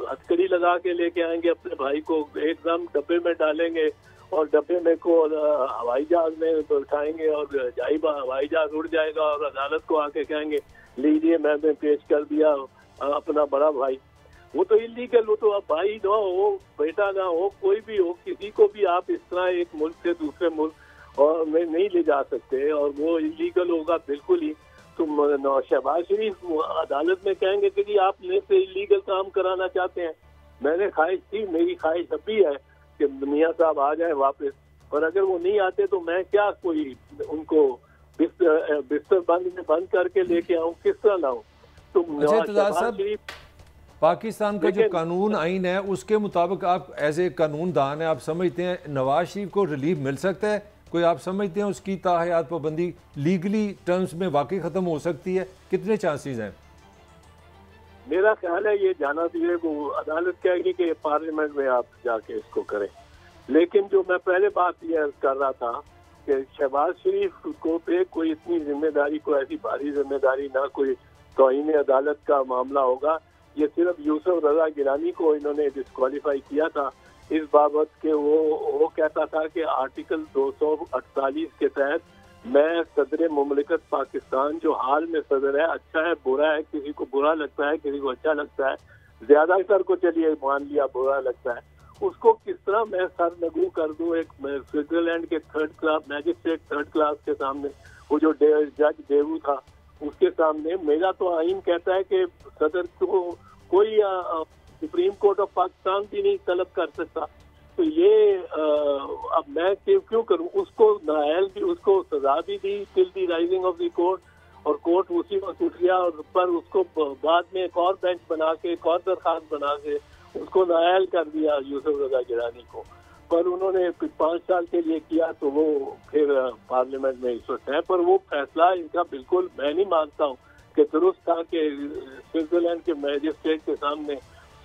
हथकड़ी लगा के लेके आएंगे अपने भाई को, एकदम डब्बे में डालेंगे और डब्बे में को हवाई जहाज में बैठाएंगे और हवाई जहाज उड़ जाएगा और अदालत को आके कहेंगे लीजिए मैंने पेश कर दिया अपना बड़ा भाई। वो तो इलीगल, वो तो अब भाई ना हो बेटा ना हो कोई भी हो, किसी को भी आप इस तरह एक मुल्क से दूसरे मुल्क और में नहीं ले जा सकते और वो इलीगल होगा बिल्कुल ही। तो शहबाज शरीफ अदालत में कहेंगे कि जी आप मेरे से इलीगल काम कराना चाहते हैं। मैंने ख्वाहिश थी, मेरी ख्वाहिश अब भी है कि मियाँ साहब आ जाए वापस, और अगर वो नहीं आते तो मैं क्या कोई उनको बिस्तर बंद करके लेके आऊँ, किस तरह लाऊं? तो शहबाज शरीफ पाकिस्तान का जो कानून आइन है उसके मुताबिक आप एज ए कानून दान है, आप समझते हैं नवाज शरीफ को रिलीफ मिल सकता है? कोई आप समझते हैं उसकी ताहयात पाबंदी लीगली टर्म्स में वाकई ख़त्म हो सकती है? कितने चांसेस हैं? मेरा ख्याल है ये जाना चाहिए, वो अदालत कहेगी कि पार्लियामेंट में आप जाके इसको करें। लेकिन जो मैं पहले बात ये कर रहा था कि शहबाज शरीफ को पे कोई इतनी जिम्मेदारी, कोई ऐसी भारी जिम्मेदारी ना कोई तौहीन अदालत का मामला होगा। ये सिर्फ यूसुफ रजा गिलानी को इन्होंने डिस्क्वालीफाई किया था इस बाबत के वो कहता था कि आर्टिकल 248 के तहत मैं सदर मुमलिकत पाकिस्तान जो हाल में सदर है, अच्छा है बुरा है, किसी को बुरा लगता है किसी को अच्छा लगता है, ज्यादातर को चलिए मान लिया बुरा लगता है, उसको किस तरह मैं सर नगू कर दूं एक स्विट्जरलैंड के मैजिस्ट्रेट थर्ड क्लास के सामने, वो जो जज देवू था उसके सामने। मेरा तो आइन कहता है कि सदर को कोई सुप्रीम कोर्ट ऑफ पाकिस्तान भी नहीं तलब कर सकता। तो ये अब मैं क्यों करूं? उसको नायल भी, उसको सजा भी दी till the rising of the court, और कोर्ट उसी वक्त उठ गया और पर उसको बाद में एक और बेंच बना के एक और दरखास्त बना के उसको नायल कर दिया यूसुफ रजा गिलानी को। पर उन्होंने 5 साल के लिए किया तो वो फिर पार्लियामेंट में इस वक्त है। पर वो फैसला इनका बिल्कुल मैं नहीं मानता हूँ कि दुरुस्त था कि स्विट्जरलैंड के मैजिस्ट्रेट के सामने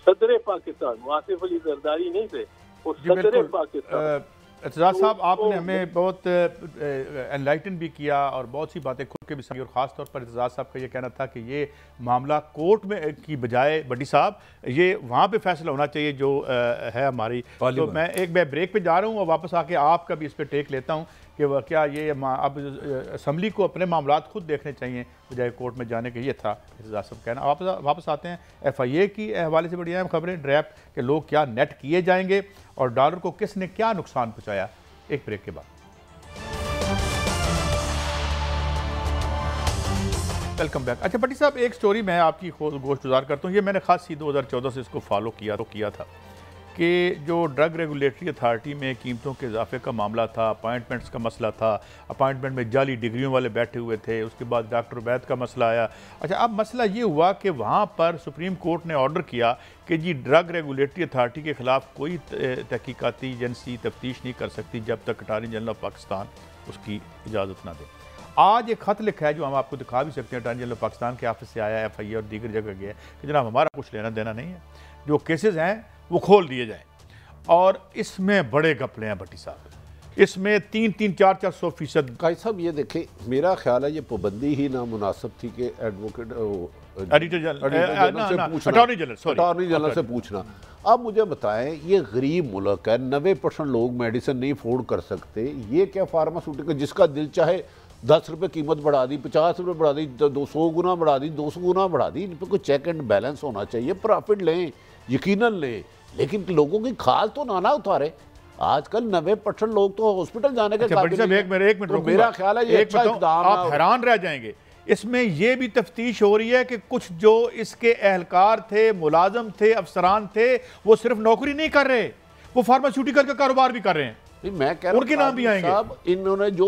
सदर पाकिस्तान, वासिफ अली जरदारी नहीं थे, वो सदर पाकिस्तान। एतजाज साहब आपने हमें बहुत एनलाइटन भी किया और बहुत सी बातें खुद के भी समझी, और ख़ास तौर पर एतजाज साहब का ये कहना था कि ये मामला कोर्ट में की बजाय बड़ी साहब ये वहाँ पे फैसला होना चाहिए जो है हमारी। तो मैं ब्रेक पे जा रहा हूँ और वापस आके आपका भी इस पर टेक लेता हूँ कि वह क्या ये अब असम्बली को अपने मामलात खुद देखने चाहिए बजाय कोर्ट में जाने के। ये था एतजाज साहब कहना। वापस आते हैं FIA की हवाले से बड़ी अहम खबरें, ड्रैफ्ट के लोग क्या नेट किए जाएंगे और डॉलर को किसने क्या नुकसान पहुंचाया, एक ब्रेक के बाद। Welcome back. अच्छा भट्टी साहब, एक स्टोरी मैं आपकी गोश्तगुजार करता हूँ। ये मैंने खास 2014 से इसको फॉलो किया था कि जो ड्रग रेगुलेटरी अथॉरिटी में कीमतों के इजाफे का मामला था, अपॉइंटमेंट्स का मसला था, अपॉइंटमेंट में जाली डिग्रियों वाले बैठे हुए थे, उसके बाद डॉक्टर उबैद का मसला आया। अच्छा, अब मसला ये हुआ कि वहाँ पर सुप्रीम कोर्ट ने ऑर्डर किया कि जी ड्रग रेगुलेटरी अथॉरिटी के ख़िलाफ़ कोई तहकीकाती एजेंसी तफ्तीश नहीं कर सकती जब तक अटॉर्नी जनरल ऑफ पाकिस्तान उसकी इजाज़त ना दे। आज एक ख़त लिखा है जो हम आपको दिखा भी सकते हैं, अटॉर्नी जनरल ऑफ पाकिस्तान के ऑफिस से आया, FIA और दीगर जगह गया कि जनाब हमारा कुछ लेना देना नहीं है, जो केसेस हैं वो खोल दिए जाएं। और इसमें बड़े घपले हैं भट्टी साहब, इसमें 300, 400, 400%। कायद साहब ये देखें, मेरा ख्याल है ये पाबंदी ही ना मुनासिब थी कि एडवोकेट अटॉर्नी जनरल से पूछना। अब मुझे बताएं, ये गरीब मुल्क है, 90% लोग मेडिसिन नहीं अफोर्ड कर सकते, ये क्या फार्मास्यूटिकल जिसका दिल चाहे 10 रुपये कीमत बढ़ा दी, 50 रुपये बढ़ा दी, 200 गुना बढ़ा दी, 200 गुना बढ़ा दी, इन पर कोई चेक एंड बैलेंस होना चाहिए। प्रॉफिट लें, यकीनन लें, लेकिन लोगों की खाल तो ना उतारे। आजकल 90% लोग तो हॉस्पिटल जाने के काबिल नहीं। एक मिनट, मेरा ख्याल है ये अच्छा इक़दाम है। आप हैरान रह जाएंगे, इसमें यह भी तफ्तीश हो रही है कि कुछ जो इसके एहलकार थे, मुलाजम थे, अफसरान थे, वो सिर्फ नौकरी नहीं कर रहे, वो फार्मास्यूटिकल का कारोबार भी कर रहे हैं। मैं कह रहा उनके नाम भी आएंगे। साहब इन्होंने जो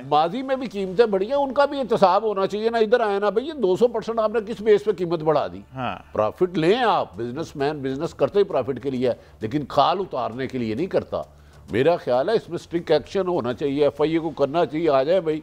माजी में भी कीमतें बढ़ी हैं उनका भी एहतसाब होना चाहिए ना। इधर आए ना भाई, ये 200% आपने किस बेस पे कीमत बढ़ा दी? हाँ। प्रॉफिट लें आप, बिजनेसमैन बिजनेस करते ही प्रॉफिट के लिए है, लेकिन खाल उतारने के लिए नहीं करता। मेरा ख्याल है इसमें स्ट्रिक्ट एक्शन होना चाहिए, FIA को करना चाहिए, आ जाए भाई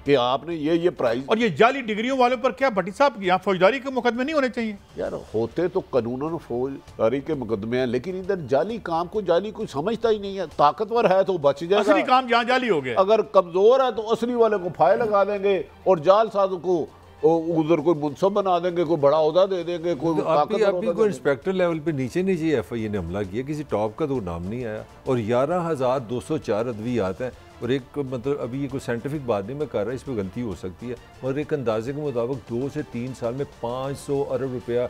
कि आपने ये प्राइस। और ये जाली डिग्रियों वालों पर क्या भट्टी साहब यहाँ फौजदारी के मुकदमे नहीं होने चाहिए? यार होते तो कानूनन फौजदारी के मुकदमे हैं, लेकिन इधर जाली काम को जाली कोई समझता ही नहीं है। ताकतवर है तो बच जाएगा, असली काम जहाँ जाली हो गया। अगर कमजोर है तो असली वाले को फाइल लगा देंगे और जाल साधु को उधर कोई मुंसब बना देंगे, कोई बड़ा ओहदा दे देंगे, कोई तो अभी कोई इंस्पेक्टर लेवल पे नीचे नीचे एफआईए ने हमला किया, किसी टॉप का तो नाम नहीं आया, और 11,204 अद्वियात हैं। और एक मतलब अभी ये कोई साइंटिफिक बात नहीं मैं कर रहा, इस पर गलती हो सकती है, मगर एक अंदाजे के मुताबिक 2 से 3 साल में 500 अरब रुपया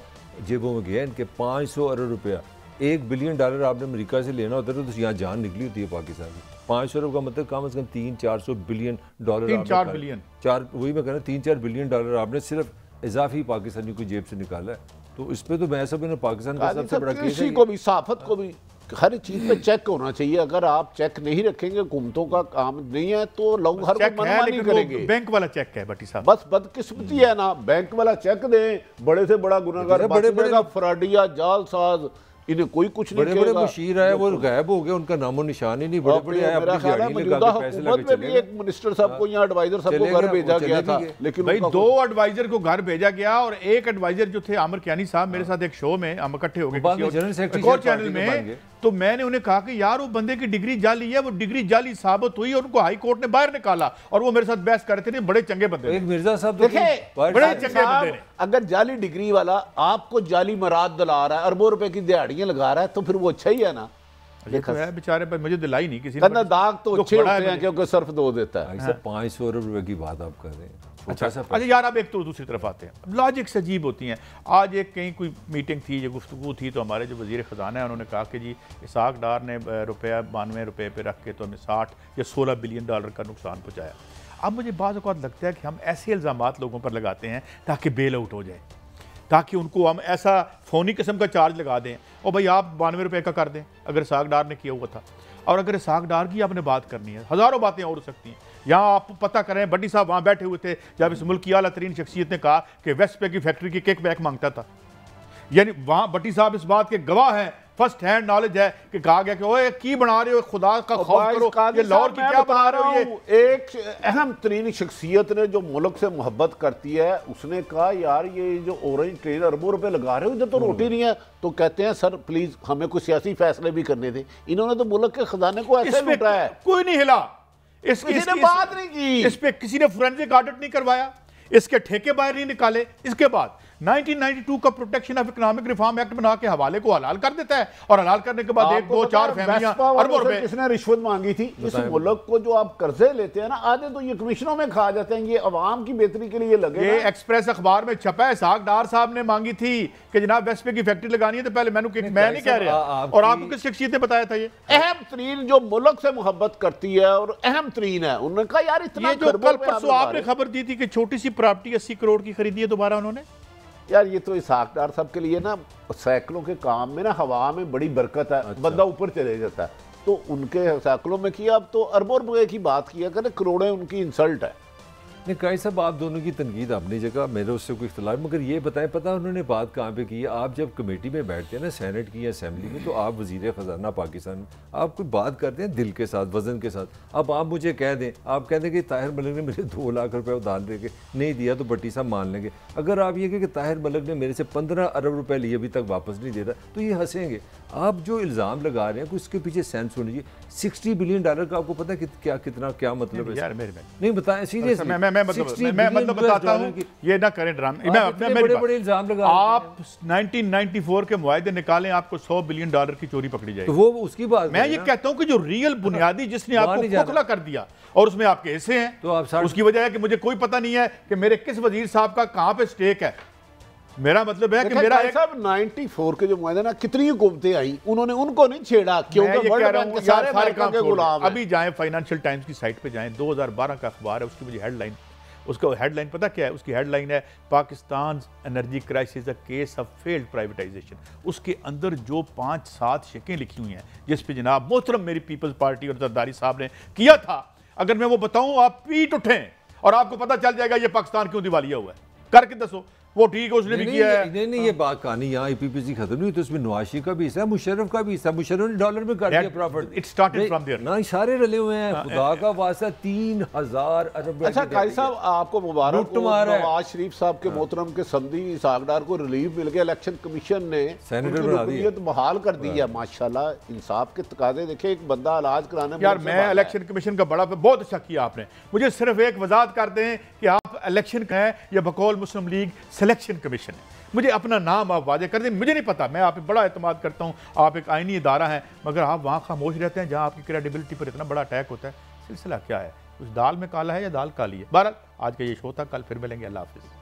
जेबों में गया इनके। 500 अरब रुपया, $1 बिलियन आपने अमेरिका से लेना होता है तो यहाँ जान निकली होती है पाकिस्तान की। 500 अरब का मतलब कम से कम 300-400 बिलियन डॉलर, 3-4 बिलियन, वही मैं कह रहा हूँ 3-4 बिलियन डॉलर आपने सिर्फ इजाफी पाकिस्तानी को जेब से निकाला है। तो इस पर तो मैं सब पाकिस्तान का सबसे बड़ा केस है। को भी साफत को भी हर चीज पे चेक होना चाहिए। अगर आप चेक नहीं रखेंगे, हुकूमतों का काम नहीं है, तो लोग हर वक्त मनमानी करेंगे। बैंक वाला चेक है भट्टी साहब, बस बदकिस्मती है ना, बैंक वाला चेक दें, बड़े से बड़ा गुनाहगार बड़े बड़े फ्रॉडिया जालसाज, इन्हें कोई कुछ नहीं बड़े बड़े मुशीर आए वो गायब हो गए, उनका नामो निशान ही नहीं। बड़े बड़े आए अपनी गाड़ी लगा के पैसे लगे चले। एक मिनिस्टर साहब को यहाँ एडवाइजर साहब को घर भेजा गया था, लेकिन भाई 2 एडवाइजर को घर भेजा गया, और एक एडवाइजर जो थे आमिर कियानी साहब, मेरे साथ एक शो में हम इकट्ठे हो गए किसी और चैनल में, तो मैंने उन्हें कहा कि यार वो बंदे की डिग्री जाली है, वो डिग्री जाली साबित हुई और उनको हाई कोर्ट ने बाहर निकाला, और वो मेरे साथ बहस कर रहे थे। बड़े चंगे बंदे, एक मिर्जा साहब बड़े चंगे बंदे ने। अगर जाली डिग्री वाला आपको जाली मराद दिला रहा है, अरबों रुपए की दिहाड़ियां लगा रहा है, तो फिर वो अच्छा ही है ना। देखो है बेचारे पर मुझे दिलाई नहीं किसी ने। दाग तो अच्छे होते हैं क्योंकि सर्फ धो देता है। 500 अरब रुपए की बात आप कर रहे हैं। अच्छा यार, अब एक तो दूसरी तरफ आते हैं, लॉजिक्स अजीब होती हैं। आज एक कहीं कोई मीटिंग थी, ये गुफ्तगू थी, तो हमारे जो वज़ीर ख़जाना है उन्होंने कहा कि जी इसाक डार ने रुपया 92 रुपये पे रख के तो हमें 60 या 16 बिलियन डॉलर का नुकसान पहुँचाया। अब मुझे बाज़ औक़ात लगता है कि हम ऐसे इल्ज़ामात लोगों पर लगाते हैं ताकि बेल आउट हो जाए, ताकि उनको हम ऐसा फ़ोनी किस्म का चार्ज लगा दें, और भाई आप 92 रुपये का कर दें अगर इसाक डार ने किया हुआ था। और अगर इसाक डार की आपने बात करनी है, हज़ारों बातें और हो सकती हैं। यहाँ आप पता करें, भट्टी साहब वहाँ बैठे हुए थे जब इस मुल्क की आला तरीन शख्सियत ने कहा कि वेस्ट पे की फैक्ट्री की किक बैक मांगता था, यानी वहाँ भट्टी साहब इस बात के गवाह हैं, फर्स्ट हैंड नॉलेज है कि कहा गया कि ओए की बना रहे हो, खुदा का खौफ करो, ये लाहौर की क्या बना रहे हो। ये एक अहम तरीन शख्सियत ने जो मुल्क से मोहब्बत करती है, उसने कहा यार ये जो ऑरेंज ट्रेन अरबों रुपए लगा रहे हो, इधर तो रोटी नहीं है, तो कहते हैं सर प्लीज हमें कुछ सियासी फैसले भी करने थे। इन्होंने तो मुल्क के खजाने को ऐसे लूटा है, कोई नहीं हिला, इसने बात नहीं की, इस पे किसी ने फोरेंसिक ऑडिट नहीं करवाया, इसके ठेके बाहर नहीं निकाले। इसके बाद 1992 का protection of economic reform act बना के हवाले को हलाल कर देता है, और हलाल करने के बाद 1-2-4 फैमिलियां अरबों रुपए। किसने रिश्वत मांगी थी? इस मुल्क को जो आप कर्जे लेते हैं ना, आधे तो ये कमीशनों में खा जाते हैं, ये अवाम की बेहतरी के लिए लगे। ये एक्सप्रेस अखबार में छपा है, इसाक डार साहब ने मांगी थी कि जनाब वेस्ट पे की फैक्ट्री लगानी है, तो पहले मैं नहीं कह रहा, और आपको किस शख्सियत ने बताया था? ये अहम तरीन जो मुल्क से मोहब्बत करती है और अहम तरीन है, उन्होंने कहा यार इतना। जो कल परसों आपने खबर दी थी कि छोटी सी प्रॉपर्टी 80 करोड़ की खरीदी है दोबारा उन्होंने। यार ये तो इसाक डार साहब के लिए ना सैकड़ों के काम में ना हवा में बड़ी बरकत है। अच्छा। बंदा ऊपर चले जाता है, तो उनके सैकड़ों में किया, अब तो अरबों रुपए की बात किया करें, करोड़ें उनकी इंसल्ट है। नहीं काई साहब, आप दोनों की तनकीद अपनी जगह, मेरे उससे कोई इख्तिलाफ, मगर ये बताएं पता उन्होंने बात कहाँ पे की है? आप जब कमेटी में बैठते हैं ना, सेनेट की या असेंबली में, तो आप वज़ीर ख़जाना पाकिस्तान में आप कोई बात करते हैं दिल के साथ, वज़न के साथ। अब आप मुझे कह दें, आप कह दें कि ताहिर मलिक ने मेरे 2 लाख रुपये उधार लेके नहीं दिया, तो भट्टी साहब मान लेंगे। अगर आप ये कहें कि ताहिर मलिक ने मेरे से 15 अरब रुपये लिए अभी तक वापस नहीं देता, तो ये हंसेंगे। आप जो इल्ज़ाम लगा रहे हैं उसके पीछे सेंस होनी चाहिए। $60 बिलियन का आपको पता है क्या कितना क्या मतलब है? यार नहीं बताएं सीरियस, मैं मतलब बताता हूं, ये ना करें ड्रामा। बड़े इल्जाम लगा, आप 1994 के मुआहदे निकालें, आपको $100 बिलियन की चोरी पकड़ी जाएगी। तो वो उसकी बात मैं ये कहता हूं कि जो रियल बुनियादी जिसने आपको खोखला कर दिया और उसमें आपके हिस्से हैं, तो आप उसकी वजह है कि मुझे कोई पता नहीं है कि मेरे किस वजीर साहब का कहां पे स्टेक है। मेरा मतलब है कि मेरा सब 94 के जो मुआहदे ना, कितनी हुकूमतें आई, उन्होंने उनको नहीं छेड़ा, क्योंकि वर्ल्ड बैंक के सारे अमेरिका के गुलाम हैं। अभी जाएं फाइनेंशियल टाइम्स की साइट पे जाएं, 2012 का अखबार है, उसकी मुझे हेडलाइन, उसका हेडलाइन पता क्या है? उसकी हेडलाइन है Pakistan energy crisis a case of failed privatisation. उसके अंदर जो 5-7 शिकें लिखी हुई हैं, जिस पे जनाब मोहतरम मेरी पीपल्स पार्टी और जरदारी साहब ने किया था, अगर मैं वो बताऊं आप पीट उठें और आपको पता चल जाएगा ये पाकिस्तान क्यों दिवालिया हुआ है। करके दसो। वो ठीक है, उसने भी किया है। नहीं, ये बात कहानी यहाँ IPPC खत्म नहीं हुई, तो उसमें नवाज शरीफ का भी हिस्सा है, मुशर्रफ का भी हिस्सा, मुशर्रफ ने डॉलर में कर दिया profit. It started from there ना, सारे रले हुए हैं, खुदा का वास्ता 3000 अरब। अच्छा काजी साहब, आपको मुबारक हो, नवाज शरीफ साहब के मोहतरम के समधी इसहाक को रिलीफ मिल गया, इलेक्शन कमीशन ने सेनेटर बना दिया, बहाल कर दी है। माशाल्लाह इंसाफ के तकाजे देखे, एक बंदा इलाज कराने में। यार मैं इलेक्शन कमीशन का बड़ा बहुत अच्छा किया आपने। मुझे सिर्फ एक वजाहत कर दें कि आप इलेक्शन का है या बकौल मुस्लिम लीग सिलेक्शन कमीशन है, मुझे अपना नाम आप वादे कर दें। मुझे नहीं पता, मैं आप पे बड़ा एतमाद करता हूँ, आप एक आईनी इदारा हैं, मगर आप वहाँ खामोश रहते हैं जहाँ आपकी क्रेडिबिलिटी पर इतना बड़ा अटैक होता है। सिलसिला क्या है? उस दाल में काला है या दाल काली है? बहरहाल आज का ये शो था, कल फिर मिलेंगे। अल्लाह हाफिज़।